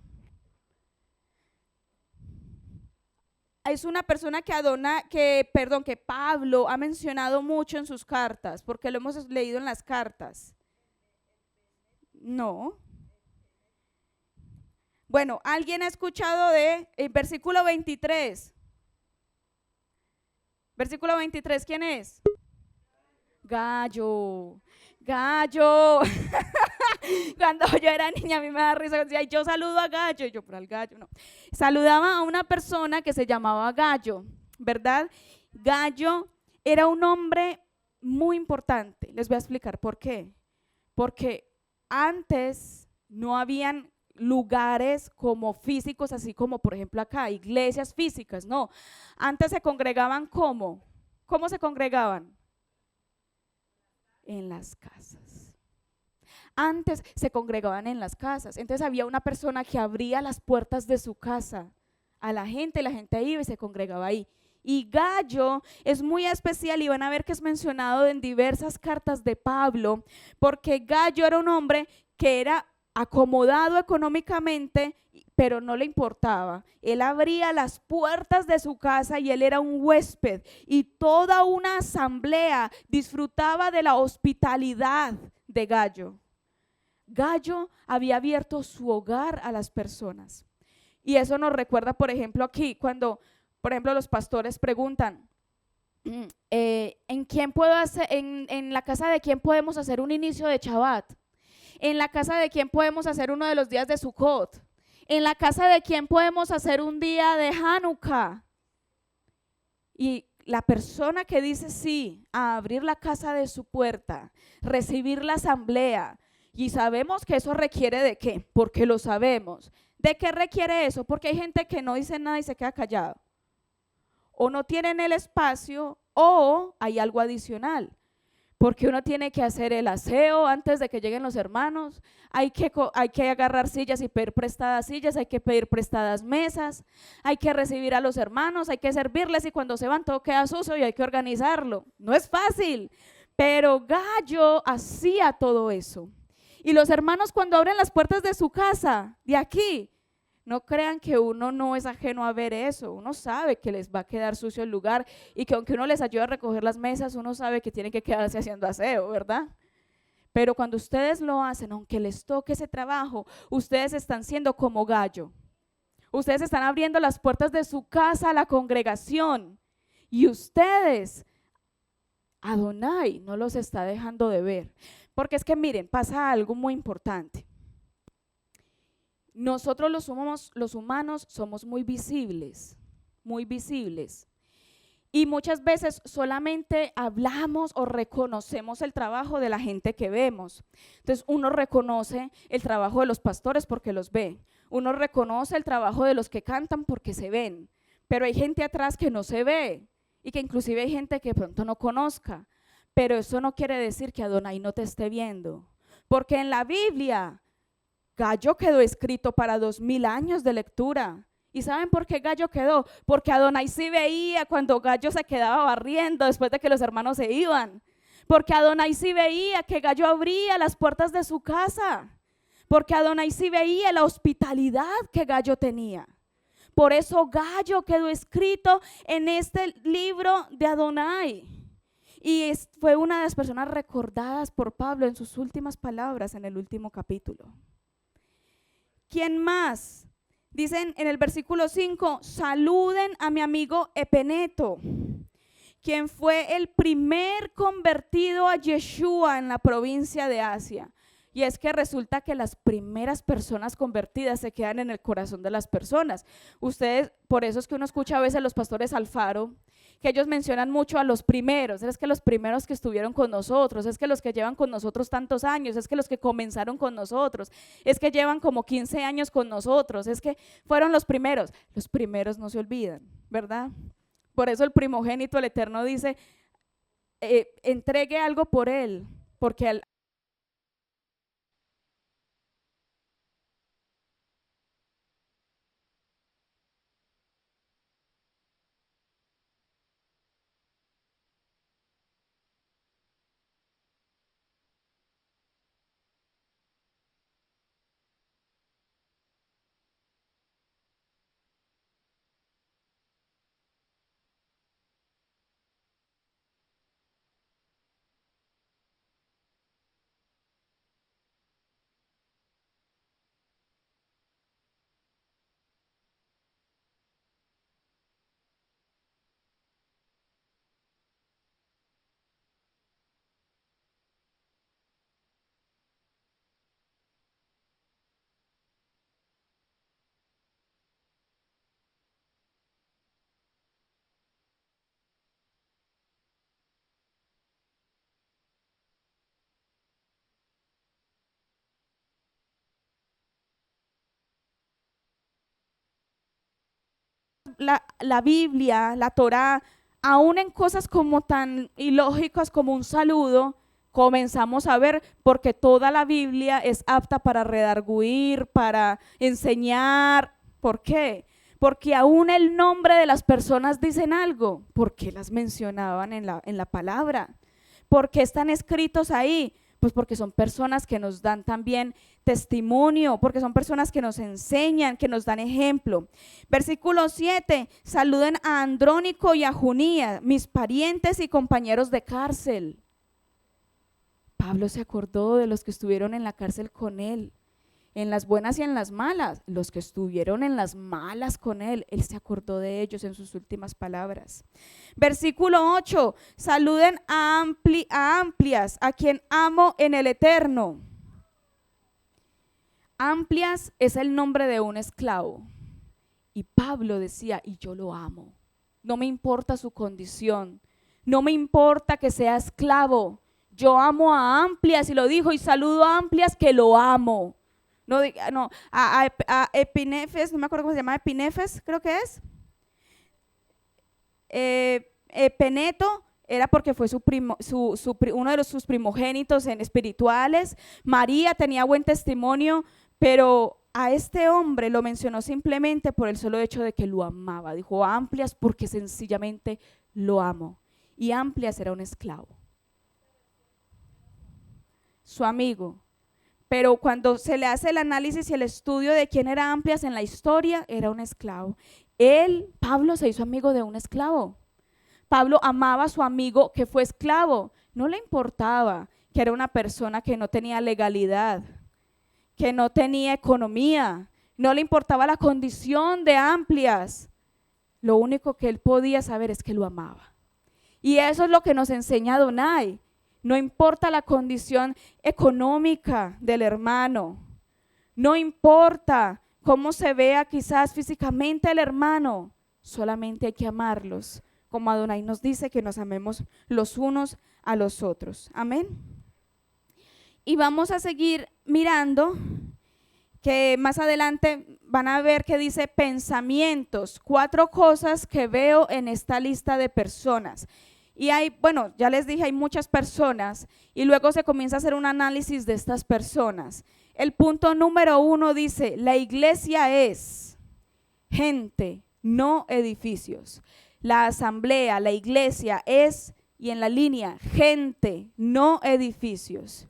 Es una persona que Pablo ha mencionado mucho en sus cartas, porque lo hemos leído en las cartas. No. Bueno, ¿alguien ha escuchado de versículo 23? Versículo 23, ¿quién es? Gallo, Gallo. Cuando yo era niña a mí me da risa, decía, yo saludo a Gallo, y yo, pero al Gallo no. Saludaba a una persona que se llamaba Gallo, ¿verdad? Gallo era un hombre muy importante. Les voy a explicar por qué. Porque antes no habían lugares como físicos, así como por ejemplo acá, iglesias físicas, no. Antes se congregaban ¿cómo? ¿Cómo se congregaban? En las casas. Antes se congregaban en las casas. Entonces había una persona que abría las puertas de su casa a la gente, y la gente iba y se congregaba ahí. Y Gallo es muy especial y van a ver que es mencionado en diversas cartas de Pablo, porque Gallo era un hombre que era acomodado económicamente, pero no le importaba. Él abría las puertas de su casa y él era un huésped, y toda una asamblea disfrutaba de la hospitalidad de Gallo. Gallo había abierto su hogar a las personas. Y eso nos recuerda, por ejemplo, aquí, cuando, por ejemplo, los pastores preguntan, ¿en quién puedo hacer, en la casa de quién podemos hacer un inicio de Shabbat? ¿En la casa de quién podemos hacer uno de los días de Sukkot? ¿En la casa de quién podemos hacer un día de Hanukkah? Y la persona que dice sí a abrir la casa de su puerta, recibir la asamblea, y sabemos que eso requiere de qué, porque lo sabemos. ¿De qué requiere eso? Porque hay gente que no dice nada y se queda callado. O no tienen el espacio o hay algo adicional. Porque uno tiene que hacer el aseo antes de que lleguen los hermanos, hay que agarrar sillas y pedir prestadas sillas, hay que pedir prestadas mesas, hay que recibir a los hermanos, hay que servirles y cuando se van todo queda sucio y hay que organizarlo. No es fácil, pero Gallo hacía todo eso. Y los hermanos cuando abren las puertas de su casa, de aquí, no crean que uno no es ajeno a ver eso. Uno sabe que les va a quedar sucio el lugar y que aunque uno les ayude a recoger las mesas, uno sabe que tienen que quedarse haciendo aseo, ¿verdad? Pero cuando ustedes lo hacen, aunque les toque ese trabajo, ustedes están siendo como Gallo. Ustedes están abriendo las puertas de su casa a la congregación. Y ustedes, Adonai, no los está dejando de ver. Porque es que miren, pasa algo muy importante. Nosotros los humanos somos muy visibles, muy visibles. Y muchas veces solamente hablamos o reconocemos el trabajo de la gente que vemos. Entonces uno reconoce el trabajo de los pastores porque los ve. Uno reconoce el trabajo de los que cantan porque se ven. Pero hay gente atrás que no se ve y que inclusive hay gente que pronto no conozca. Pero eso no quiere decir que Adonai no te esté viendo. Porque en la Biblia Gallo quedó escrito para 2000 años de lectura. ¿Y saben por qué Gallo quedó? Porque Adonai sí veía cuando Gallo se quedaba barriendo después de que los hermanos se iban. Porque Adonai sí veía que Gallo abría las puertas de su casa. Porque Adonai sí veía la hospitalidad que Gallo tenía. Por eso Gallo quedó escrito en este libro de Adonai. Y fue una de las personas recordadas por Pablo en sus últimas palabras en el último capítulo. ¿Quién más? Dicen en el versículo 5, saluden a mi amigo Epeneto, quien fue el primer convertido a Yeshua en la provincia de Asia. Y es que resulta que las primeras personas convertidas se quedan en el corazón de las personas. Ustedes, por eso es que uno escucha a veces a los pastores Alfaro, que ellos mencionan mucho a los primeros, es que los primeros que estuvieron con nosotros, es que los que llevan con nosotros tantos años, es que los que comenzaron con nosotros, es que llevan como 15 años con nosotros, es que fueron los primeros no se olvidan, ¿verdad? Por eso el primogénito, el Eterno dice, entregue algo por él, porque la Biblia, la Torá, aún en cosas como tan ilógicas como un saludo, comenzamos a ver porque toda la Biblia es apta para redarguir, para enseñar. ¿Por qué? Porque aún el nombre de las personas dicen algo. ¿Por qué las mencionaban en la palabra? ¿Por qué están escritos ahí? Pues porque son personas que nos dan también testimonio, porque son personas que nos enseñan, que nos dan ejemplo. Versículo 7, saluden a Andrónico y a Junía, mis parientes y compañeros de cárcel. Pablo se acordó de los que estuvieron en la cárcel con él, en las buenas y en las malas. Los que estuvieron en las malas con él se acordó de ellos en sus últimas palabras. Versículo 8, saluden a Amplias, a quien amo en el Eterno. Amplias es el nombre de un esclavo. Y Pablo decía, y yo lo amo. No me importa su condición, no me importa que sea esclavo. Yo amo a Amplias, y lo dijo, y saludo a Amplias que lo amo. No, a Epinefes, no me acuerdo cómo se llama, Epinefes creo que es. Epeneto era porque fue uno de sus primogénitos en espirituales. María tenía buen testimonio, pero a este hombre lo mencionó simplemente por el solo hecho de que lo amaba. Dijo Amplias porque sencillamente lo amo. Y Amplias era un esclavo, su amigo. Pero cuando se le hace el análisis y el estudio de quién era Amplias en la historia, era un esclavo. Pablo, se hizo amigo de un esclavo. Pablo amaba a su amigo que fue esclavo. No le importaba que era una persona que no tenía legalidad, que no tenía economía. No le importaba la condición de Amplias. Lo único que él podía saber es que lo amaba. Y eso es lo que nos enseña Adonai. No importa la condición económica del hermano, no importa cómo se vea quizás físicamente el hermano, solamente hay que amarlos, como Adonai nos dice que nos amemos los unos a los otros. Amén. Y vamos a seguir mirando que más adelante van a ver que dice pensamientos, 4 cosas que veo en esta lista de personas. Y bueno, ya les dije, hay muchas personas y luego se comienza a hacer un análisis de estas personas. El punto número 1 dice, la iglesia es gente, no edificios. La asamblea, la iglesia es, y en la línea, gente, no edificios.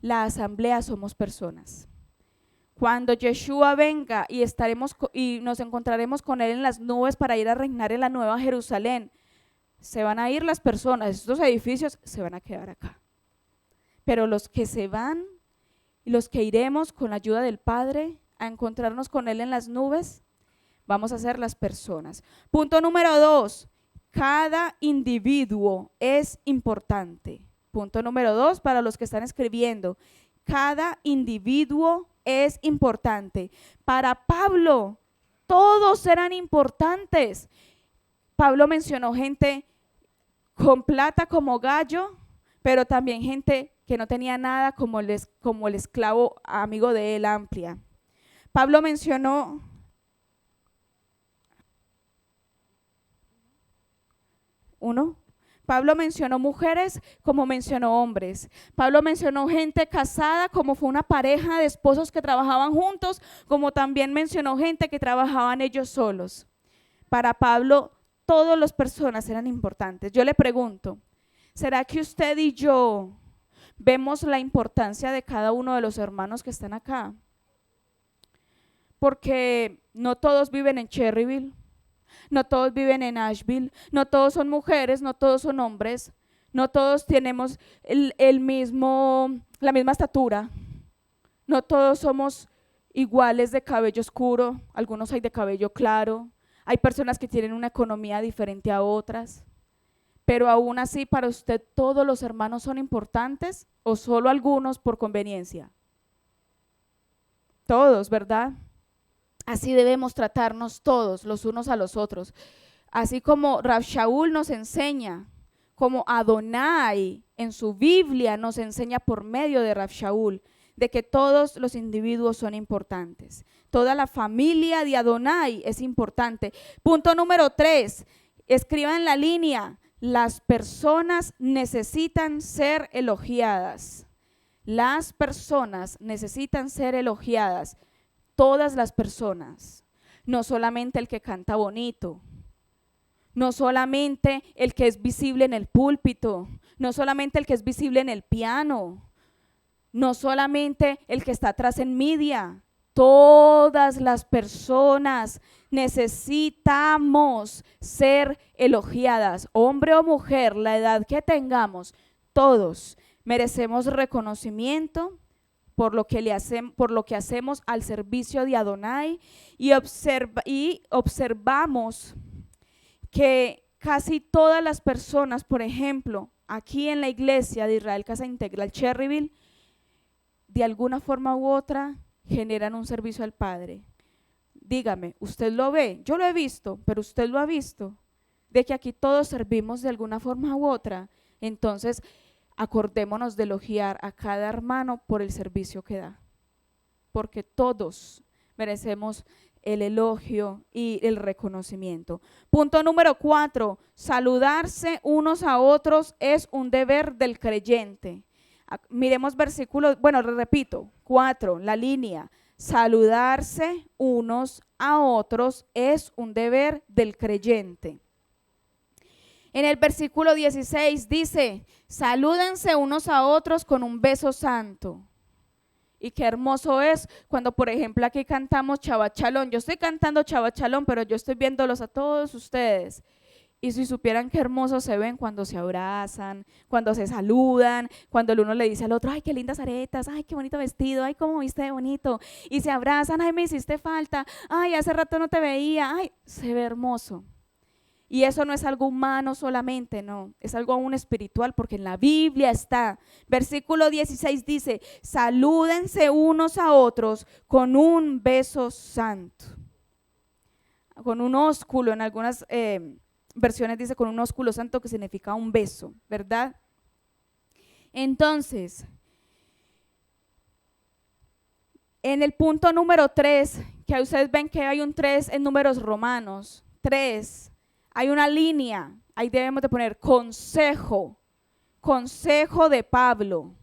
La asamblea somos personas. Cuando Yeshua venga y nos encontraremos con él en las nubes para ir a reinar en la nueva Jerusalén, se van a ir las personas, estos edificios se van a quedar acá. Pero los que se van y los que iremos con la ayuda del Padre a encontrarnos con él en las nubes, vamos a ser las personas. Punto número 2, cada individuo es importante. Punto número 2, para los que están escribiendo, cada individuo es importante. Para Pablo, todos eran importantes. Pablo mencionó gente con plata como Gallo, pero también gente que no tenía nada como el esclavo amigo de él, Amplia. Pablo mencionó Pablo mencionó mujeres como mencionó hombres. Pablo mencionó gente casada como fue una pareja de esposos que trabajaban juntos, como también mencionó gente que trabajaban ellos solos. Para Pablo, todas las personas eran importantes. Yo le pregunto, ¿será que usted y yo vemos la importancia de cada uno de los hermanos que están acá? Porque no todos viven en Cherryville, no todos viven en Asheville, no todos son mujeres, no todos son hombres, no todos tenemos la misma estatura, no todos somos iguales de cabello oscuro, algunos hay de cabello claro. Hay personas que tienen una economía diferente a otras, pero aún así para usted todos los hermanos son importantes o solo algunos por conveniencia. Todos, ¿verdad? Así debemos tratarnos todos los unos a los otros. Así como Rav Shaul nos enseña, como Adonai en su Biblia nos enseña por medio de Rav Shaul, de que todos los individuos son importantes. Toda la familia de Adonai es importante. Punto número 3, escriban en la línea, las personas necesitan ser elogiadas. Las personas necesitan ser elogiadas. Todas las personas, no solamente el que canta bonito, no solamente el que es visible en el púlpito, no solamente el que es visible en el piano, no solamente el que está atrás en media. Todas las personas necesitamos ser elogiadas, hombre o mujer, la edad que tengamos, todos merecemos reconocimiento por lo que hacemos al servicio de Adonai y observamos que casi todas las personas, por ejemplo, aquí en la iglesia de Israel Casa Integral Cherryville, de alguna forma u otra generan un servicio al Padre. Dígame, ¿usted lo ve? Yo lo he visto, pero usted lo ha visto, de que aquí todos servimos de alguna forma u otra. Entonces, acordémonos de elogiar a cada hermano por el servicio que da, porque todos merecemos el elogio y el reconocimiento. Punto número 4, saludarse unos a otros es un deber del creyente. Miremos versículos, bueno, repito, 4, la línea, saludarse unos a otros es un deber del creyente. En el versículo 16 dice, salúdense unos a otros con un beso santo. Y qué hermoso es cuando, por ejemplo, aquí cantamos Shabbat Shalom. Yo estoy cantando Shabbat Shalom, pero yo estoy viéndolos a todos ustedes. Y si supieran qué hermosos se ven cuando se abrazan, cuando se saludan, cuando el uno le dice al otro, ay, qué lindas aretas, ay, qué bonito vestido, ay, cómo viste de bonito. Y se abrazan, ay, me hiciste falta, ay, hace rato no te veía, ay, se ve hermoso. Y eso no es algo humano solamente, no, es algo aún espiritual, porque en la Biblia está. Versículo 16 dice, salúdense unos a otros con un beso santo. Con un ósculo, en algunas versiones dice con un ósculo santo, que significa un beso, ¿verdad? Entonces, en el punto número 3, que ustedes ven que hay un 3 en números romanos, 3, hay una línea, ahí debemos de poner consejo de Pablo.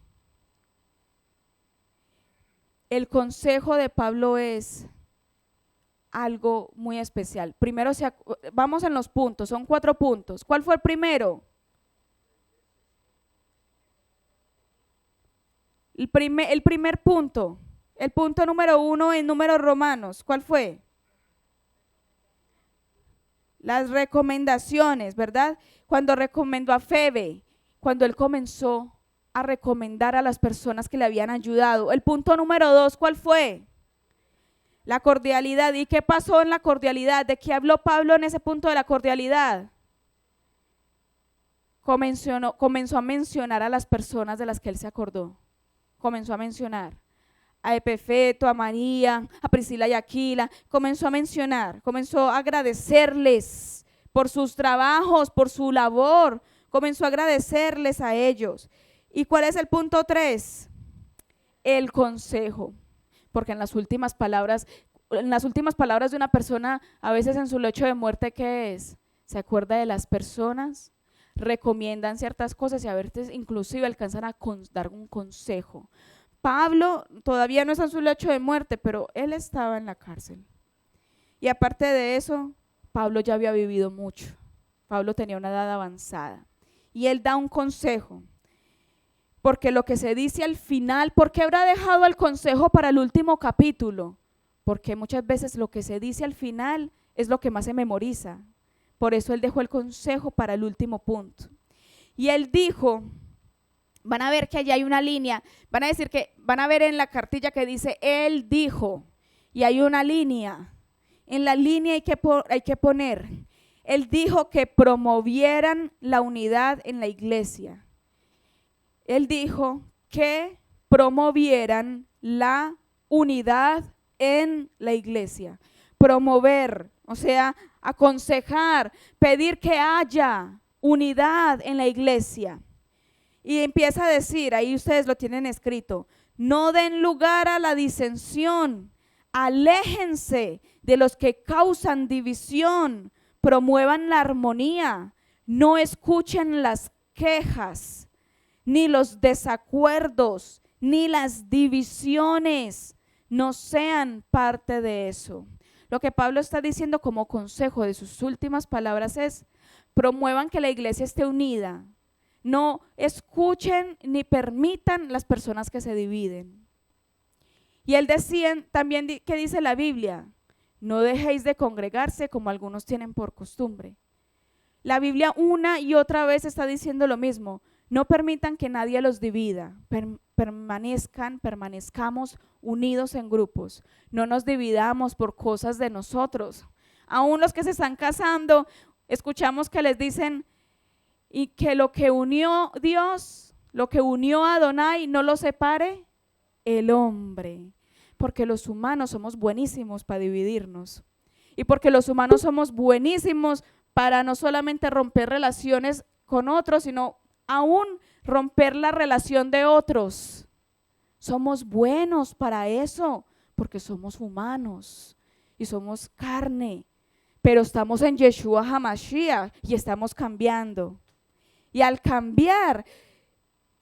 El consejo de Pablo es algo muy especial. Primero, vamos en los puntos, son 4 puntos. ¿Cuál fue el primero? El primer punto, el punto número 1 en números romanos, ¿cuál fue? Las recomendaciones, ¿verdad? Cuando recomendó a Febe, cuando él comenzó a recomendar a las personas que le habían ayudado. El punto número 2, ¿cuál fue? La cordialidad. ¿Y qué pasó en la cordialidad? ¿De qué habló Pablo en ese punto de la cordialidad? Comenzó a mencionar a las personas de las que él se acordó. Comenzó a mencionar a Epefeto, a María, a Priscila y Aquila, comenzó a mencionar, comenzó a agradecerles por sus trabajos, por su labor, comenzó a agradecerles a ellos. ¿Y cuál es el punto 3? El consejo, porque en las últimas palabras de una persona, a veces en su lecho de muerte, ¿qué es? Se acuerda de las personas, recomiendan ciertas cosas y a veces inclusive alcanzan a dar un consejo. Pablo todavía no está en su lecho de muerte, pero él estaba en la cárcel. Y aparte de eso, Pablo ya había vivido mucho. Pablo tenía una edad avanzada. Y él da un consejo. Porque lo que se dice al final, ¿por qué habrá dejado el consejo para el último capítulo? Porque muchas veces lo que se dice al final es lo que más se memoriza. Por eso él dejó el consejo para el último punto. Y él dijo, van a ver que allá hay una línea, van a ver en la cartilla que dice, él dijo, y hay una línea. En la línea hay que poner, él dijo que promovieran la unidad en la iglesia. Él dijo que promovieran la unidad en la iglesia. Promover, o sea, aconsejar, pedir que haya unidad en la iglesia. Y empieza a decir, ahí ustedes lo tienen escrito, No den lugar a la disensión. Aléjense de los que causan división. Promuevan la armonía. No escuchen las quejas, ni los desacuerdos, ni las divisiones. No sean parte de eso. Lo que Pablo está diciendo como consejo de sus últimas palabras es: promuevan que la iglesia esté unida. No escuchen ni permitan las personas que se dividen. Y él decía también, ¿qué dice la Biblia? No dejéis de congregarse como algunos tienen por costumbre. La Biblia una y otra vez está diciendo lo mismo. No permitan que nadie los divida. Permanezcamos unidos en grupos. No nos dividamos por cosas de nosotros. Aún los que se están casando, escuchamos que les dicen y que lo que unió Dios, lo que unió a Adonai, no lo separe el hombre. Porque los humanos somos buenísimos para dividirnos. Y porque los humanos somos buenísimos para no solamente romper relaciones con otros, sino aún romper la relación de otros. Somos buenos para eso, porque somos humanos y somos carne, pero estamos en Yeshua HaMashiach y estamos cambiando. Y al cambiar,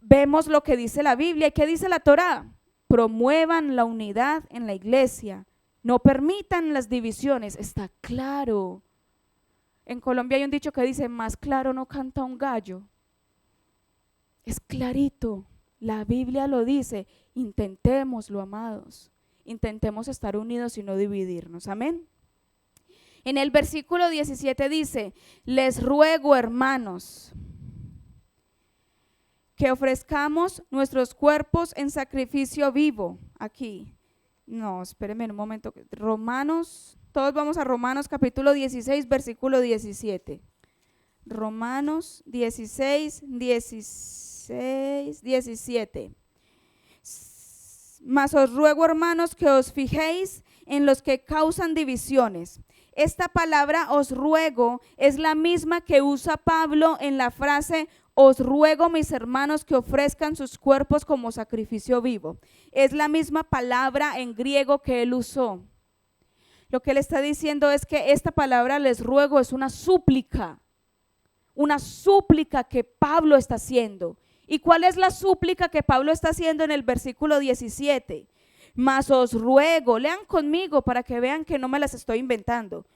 vemos lo que dice la Biblia. ¿Y qué dice la Torá? Promuevan la unidad en la iglesia, no permitan las divisiones. Está claro. En Colombia hay un dicho que dice: más claro no canta un gallo. Es clarito, la Biblia lo dice. Intentémoslo, amados. Intentemos estar unidos y no dividirnos. Amén. En el versículo 17 dice: les ruego, hermanos, que ofrezcamos nuestros cuerpos en sacrificio vivo. Aquí, no, espérenme un momento. Romanos, todos vamos a Romanos capítulo 16, versículo 17. Romanos 16, 17. Mas os ruego, hermanos, que os fijéis en los que causan divisiones. Esta palabra os ruego es la misma que usa Pablo en la frase: os ruego, mis hermanos, que ofrezcan sus cuerpos como sacrificio vivo. Es la misma palabra en griego que él usó. Lo que él está diciendo es que esta palabra les ruego es una súplica que Pablo está haciendo. ¿Y cuál es la súplica que Pablo está haciendo en el versículo 17? Mas os ruego, lean conmigo para que vean que no me las estoy inventando.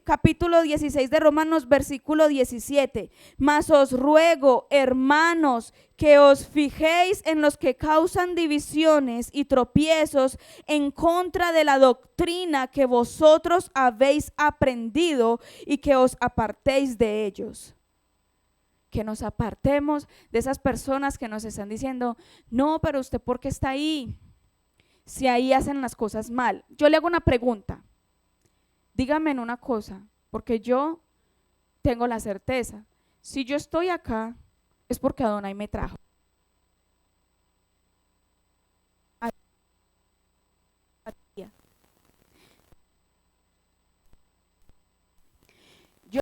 Capítulo 16 de Romanos, versículo 17. Mas os ruego, hermanos, que os fijéis en los que causan divisiones y tropiezos en contra de la doctrina que vosotros habéis aprendido, y que os apartéis de ellos. Que nos apartemos de esas personas que nos están diciendo: no, pero usted ¿por qué está ahí? Si ahí hacen las cosas mal. Yo le hago una pregunta. Dígame en una cosa, porque yo tengo la certeza. Si yo estoy acá, es porque Adonai me trajo. Yo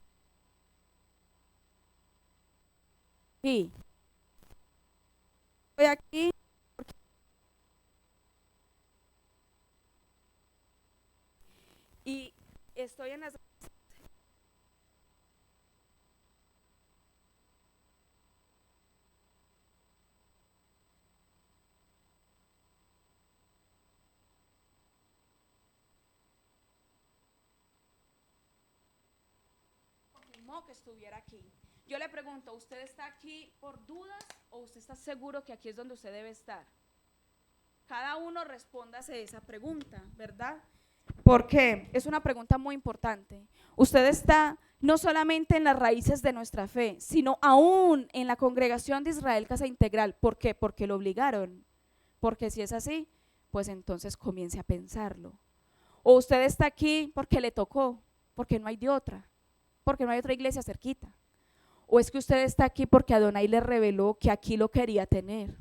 estoy aquí y estoy en las... confirmó que estuviera aquí. Yo le pregunto: ¿usted está aquí por dudas o usted está seguro que aquí es donde usted debe estar? Cada uno respóndase esa pregunta, ¿verdad? Porque es una pregunta muy importante. Usted está no solamente en las raíces de nuestra fe, sino aún en la congregación de Israel Casa Integral. ¿Por qué? Porque lo obligaron. Porque si es así, pues entonces comience a pensarlo. O usted está aquí porque le tocó, porque no hay de otra, porque no hay otra iglesia cerquita. O es que usted está aquí porque Adonai le reveló que aquí lo quería tener.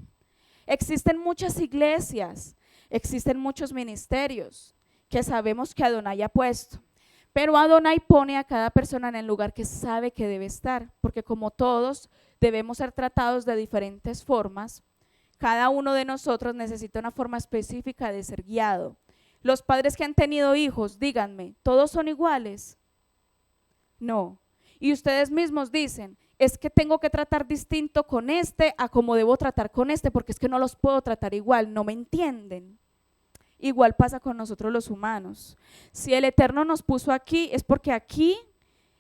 Existen muchas iglesias, existen muchos ministerios que sabemos que Adonai ha puesto, pero Adonai pone a cada persona en el lugar que sabe que debe estar, porque como todos debemos ser tratados de diferentes formas, Cada uno de nosotros necesita una forma específica de ser guiado. Los padres que han tenido hijos, díganme, ¿todos son iguales? No. Y ustedes mismos dicen, es que tengo que tratar distinto con este a como debo tratar con este, porque es que no los puedo tratar igual, no me entienden. Igual pasa con nosotros los humanos. Si el Eterno nos puso aquí, es porque aquí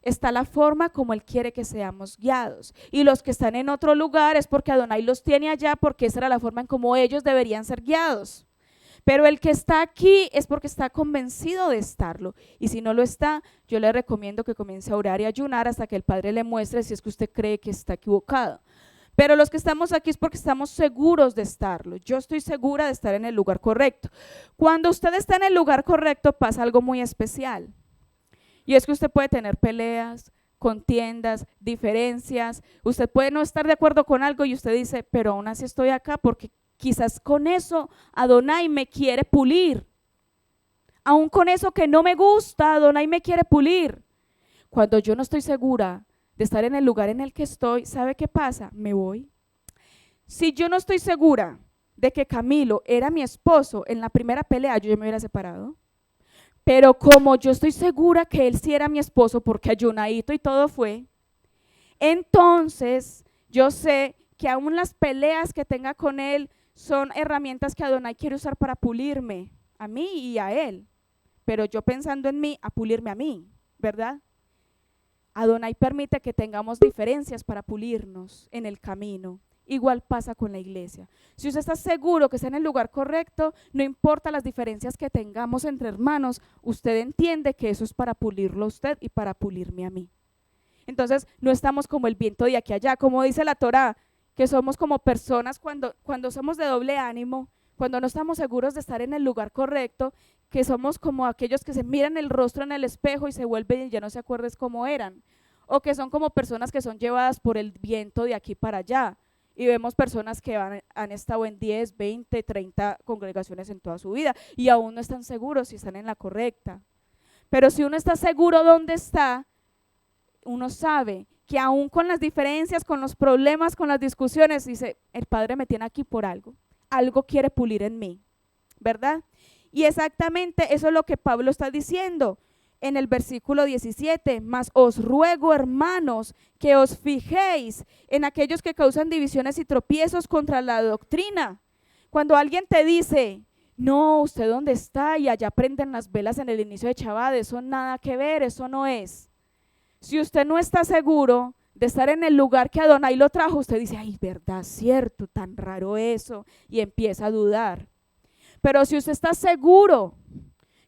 está la forma como Él quiere que seamos guiados. Y los que están en otro lugar es porque Adonai los tiene allá, porque esa era la forma en como ellos deberían ser guiados. Pero el que está aquí es porque está convencido de estarlo. Y si no lo está, yo le recomiendo que comience a orar y ayunar hasta que el Padre le muestre si es que usted cree que está equivocado. Pero los que estamos aquí es porque estamos seguros de estarlo. Yo estoy segura de estar en el lugar correcto. Cuando usted está en el lugar correcto pasa algo muy especial. Y es que usted puede tener peleas, contiendas, diferencias. Usted puede no estar de acuerdo con algo y usted dice, pero aún así estoy acá porque quizás con eso Adonai me quiere pulir. Aún con eso que no me gusta, Adonai me quiere pulir. Cuando yo no estoy segura de estar en el lugar en el que estoy, ¿sabe qué pasa? Me voy. Si yo no estoy segura de que Camilo era mi esposo en la primera pelea, yo ya me hubiera separado. Pero como yo estoy segura que él sí era mi esposo porque ayunadito y todo fue, entonces yo sé que aún las peleas que tenga con él son herramientas que Adonai quiere usar para pulirme a mí y a él. Pero yo pensando en mí, a pulirme a mí, ¿verdad? Adonai permite que tengamos diferencias para pulirnos en el camino. Igual pasa con la iglesia. Si usted está seguro que está en el lugar correcto, no importa las diferencias que tengamos entre hermanos, usted entiende que eso es para pulirlo a usted y para pulirme a mí. Entonces no estamos como el viento de aquí a allá, como dice la Torá, que somos como personas cuando somos de doble ánimo, cuando no estamos seguros de estar en el lugar correcto, que somos como aquellos que se miran el rostro en el espejo y se vuelven y ya no se acuerdan cómo eran, o que son como personas que son llevadas por el viento de aquí para allá. Y vemos personas que han estado en 10, 20, 30 congregaciones en toda su vida y aún no están seguros si están en la correcta. Pero si uno está seguro dónde está, uno sabe que aún con las diferencias, con los problemas, con las discusiones, dice, el Padre me tiene aquí por algo quiere pulir en mí, ¿verdad? Y exactamente eso es lo que Pablo está diciendo en el versículo 17, mas os ruego, hermanos, que os fijéis en aquellos que causan divisiones y tropiezos contra la doctrina. Cuando alguien te dice, no, ¿usted dónde está? Y allá prenden las velas en el inicio de Shabbat, eso nada que ver, eso no es. Si usted no está seguro de estar en el lugar que Adonai lo trajo, usted dice, ay, verdad, cierto, tan raro eso, y empieza a dudar. Pero si usted está seguro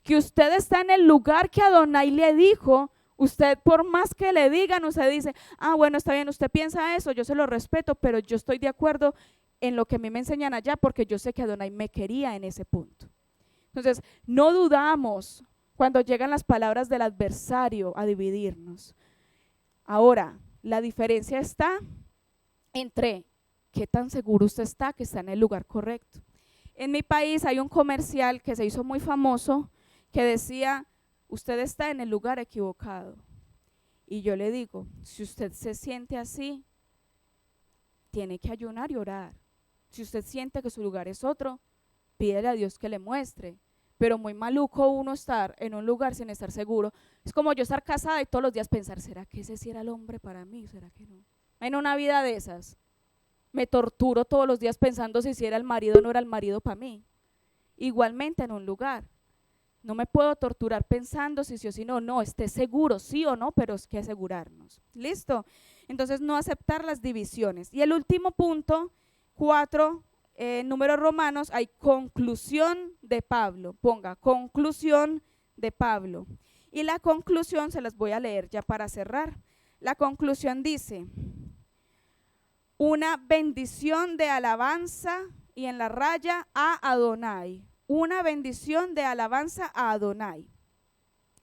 que usted está en el lugar que Adonai le dijo, usted por más que le digan, usted dice, bueno, está bien, usted piensa eso, yo se lo respeto, pero yo estoy de acuerdo en lo que a mí me enseñan allá porque yo sé que Adonai me quería en ese punto. Entonces, no dudamos cuando llegan las palabras del adversario a dividirnos. Ahora, la diferencia está entre qué tan seguro usted está que está en el lugar correcto. En mi país hay un comercial que se hizo muy famoso que decía, usted está en el lugar equivocado. Y yo le digo, si usted se siente así, tiene que ayunar y orar. Si usted siente que su lugar es otro, pídele a Dios que le muestre. Pero muy maluco uno estar en un lugar sin estar seguro. Es como yo estar casada y todos los días pensar, ¿será que ese sí era el hombre para mí? ¿Será que no? En una vida de esas, me torturo todos los días pensando si era el marido o no era el marido para mí. Igualmente en un lugar. No me puedo torturar pensando si sí o si no. No, esté seguro, sí o no, pero es que asegurarnos. ¿Listo? Entonces, no aceptar las divisiones. Y el último punto, 4, números romanos, hay conclusión de Pablo. Ponga, conclusión de Pablo. Y la conclusión se las voy a leer ya para cerrar. La conclusión dice, una bendición de alabanza y en la raya a Adonai. Una bendición de alabanza a Adonai.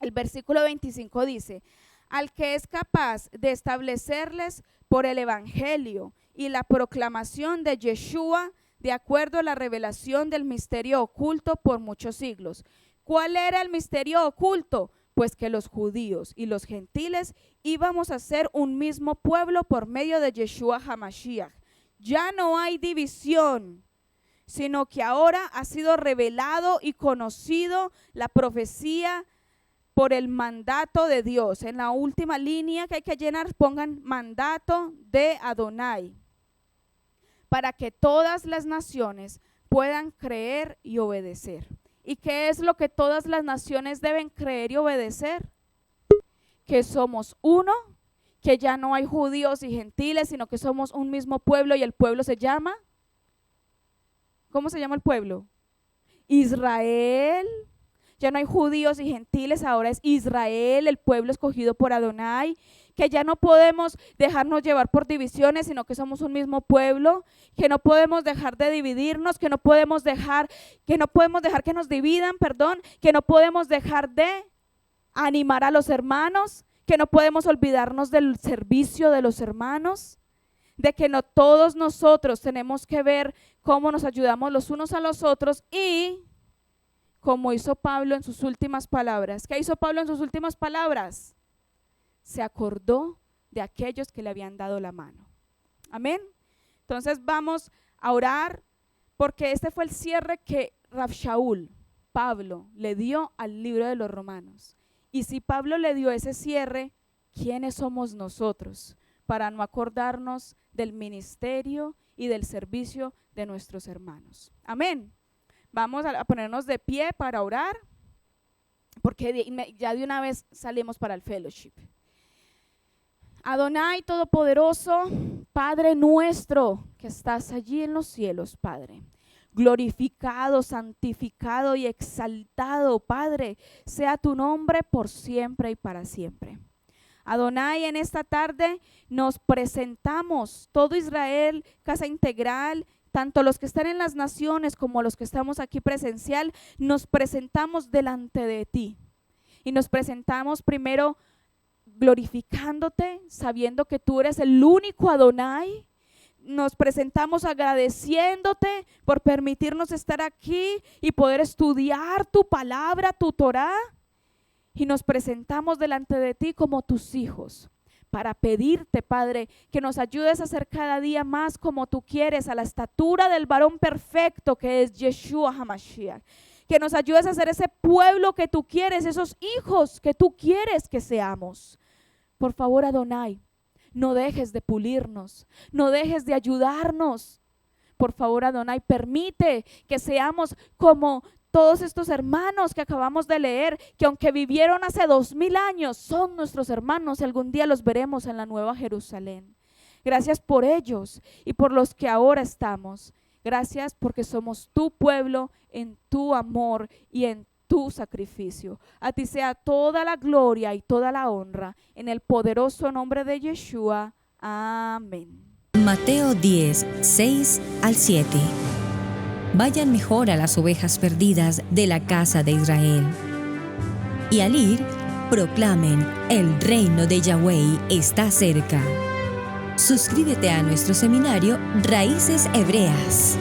El versículo 25 dice, al que es capaz de establecerles por el evangelio y la proclamación de Yeshua de acuerdo a la revelación del misterio oculto por muchos siglos. ¿Cuál era el misterio oculto? Pues que los judíos y los gentiles íbamos a ser un mismo pueblo por medio de Yeshua HaMashiach. Ya no hay división. sino que ahora ha sido revelado y conocido la profecía por el mandato de Dios. En la última línea que hay que llenar, pongan mandato de Adonai, para que todas las naciones puedan creer y obedecer. ¿Y qué es lo que todas las naciones deben creer y obedecer? Que somos uno, que ya no hay judíos y gentiles, sino que somos un mismo pueblo, y el pueblo se llama, ¿cómo se llama el pueblo? Israel. Ya no hay judíos y gentiles, ahora es Israel, el pueblo escogido por Adonai, que ya no podemos dejarnos llevar por divisiones, sino que somos un mismo pueblo, que no podemos dejar de dividirnos, que no podemos dejar que nos dividan, que no podemos dejar de animar a los hermanos, que no podemos olvidarnos del servicio de los hermanos, de que no todos nosotros tenemos que ver cómo nos ayudamos los unos a los otros, y como hizo Pablo en sus últimas palabras. ¿Qué hizo Pablo en sus últimas palabras? Se acordó de aquellos que le habían dado la mano. Amén. Entonces vamos a orar, porque este fue el cierre que Rav Shaul, Pablo, le dio al libro de los Romanos. Y si Pablo le dio ese cierre, ¿quiénes somos nosotros para no acordarnos del ministerio y del servicio de nuestros hermanos? Amén. Vamos a ponernos de pie para orar, porque ya de una vez salimos para el fellowship. Adonai Todopoderoso, Padre nuestro que estás allí en los cielos, Padre, glorificado, santificado y exaltado, Padre, sea tu nombre por siempre y para siempre. Adonai, en esta tarde nos presentamos, todo Israel, Casa Integral, tanto los que están en las naciones como los que estamos aquí presencial, nos presentamos delante de ti. Y nos presentamos primero glorificándote, sabiendo que tú eres el único Adonai. Nos presentamos agradeciéndote por permitirnos estar aquí y poder estudiar tu palabra, tu Torá. Y nos presentamos delante de ti como tus hijos, para pedirte, Padre, que nos ayudes a ser cada día más como tú quieres, a la estatura del varón perfecto que es Yeshua HaMashiach. Que nos ayudes a ser ese pueblo que tú quieres, esos hijos que tú quieres que seamos. Por favor, Adonai, no dejes de pulirnos, no dejes de ayudarnos. Por favor, Adonai, permite que seamos como todos estos hermanos que acabamos de leer, que aunque vivieron hace 2000 años, son nuestros hermanos y algún día los veremos en la Nueva Jerusalén. Gracias por ellos y por los que ahora estamos. Gracias porque somos tu pueblo en tu amor y en tu sacrificio. A ti sea toda la gloria y toda la honra, en el poderoso nombre de Yeshua. Amén. Mateo 10, 6 al 7. Vayan mejor a las ovejas perdidas de la casa de Israel. Y al ir, proclamen: el reino de Yahweh está cerca. Suscríbete a nuestro seminario Raíces Hebreas.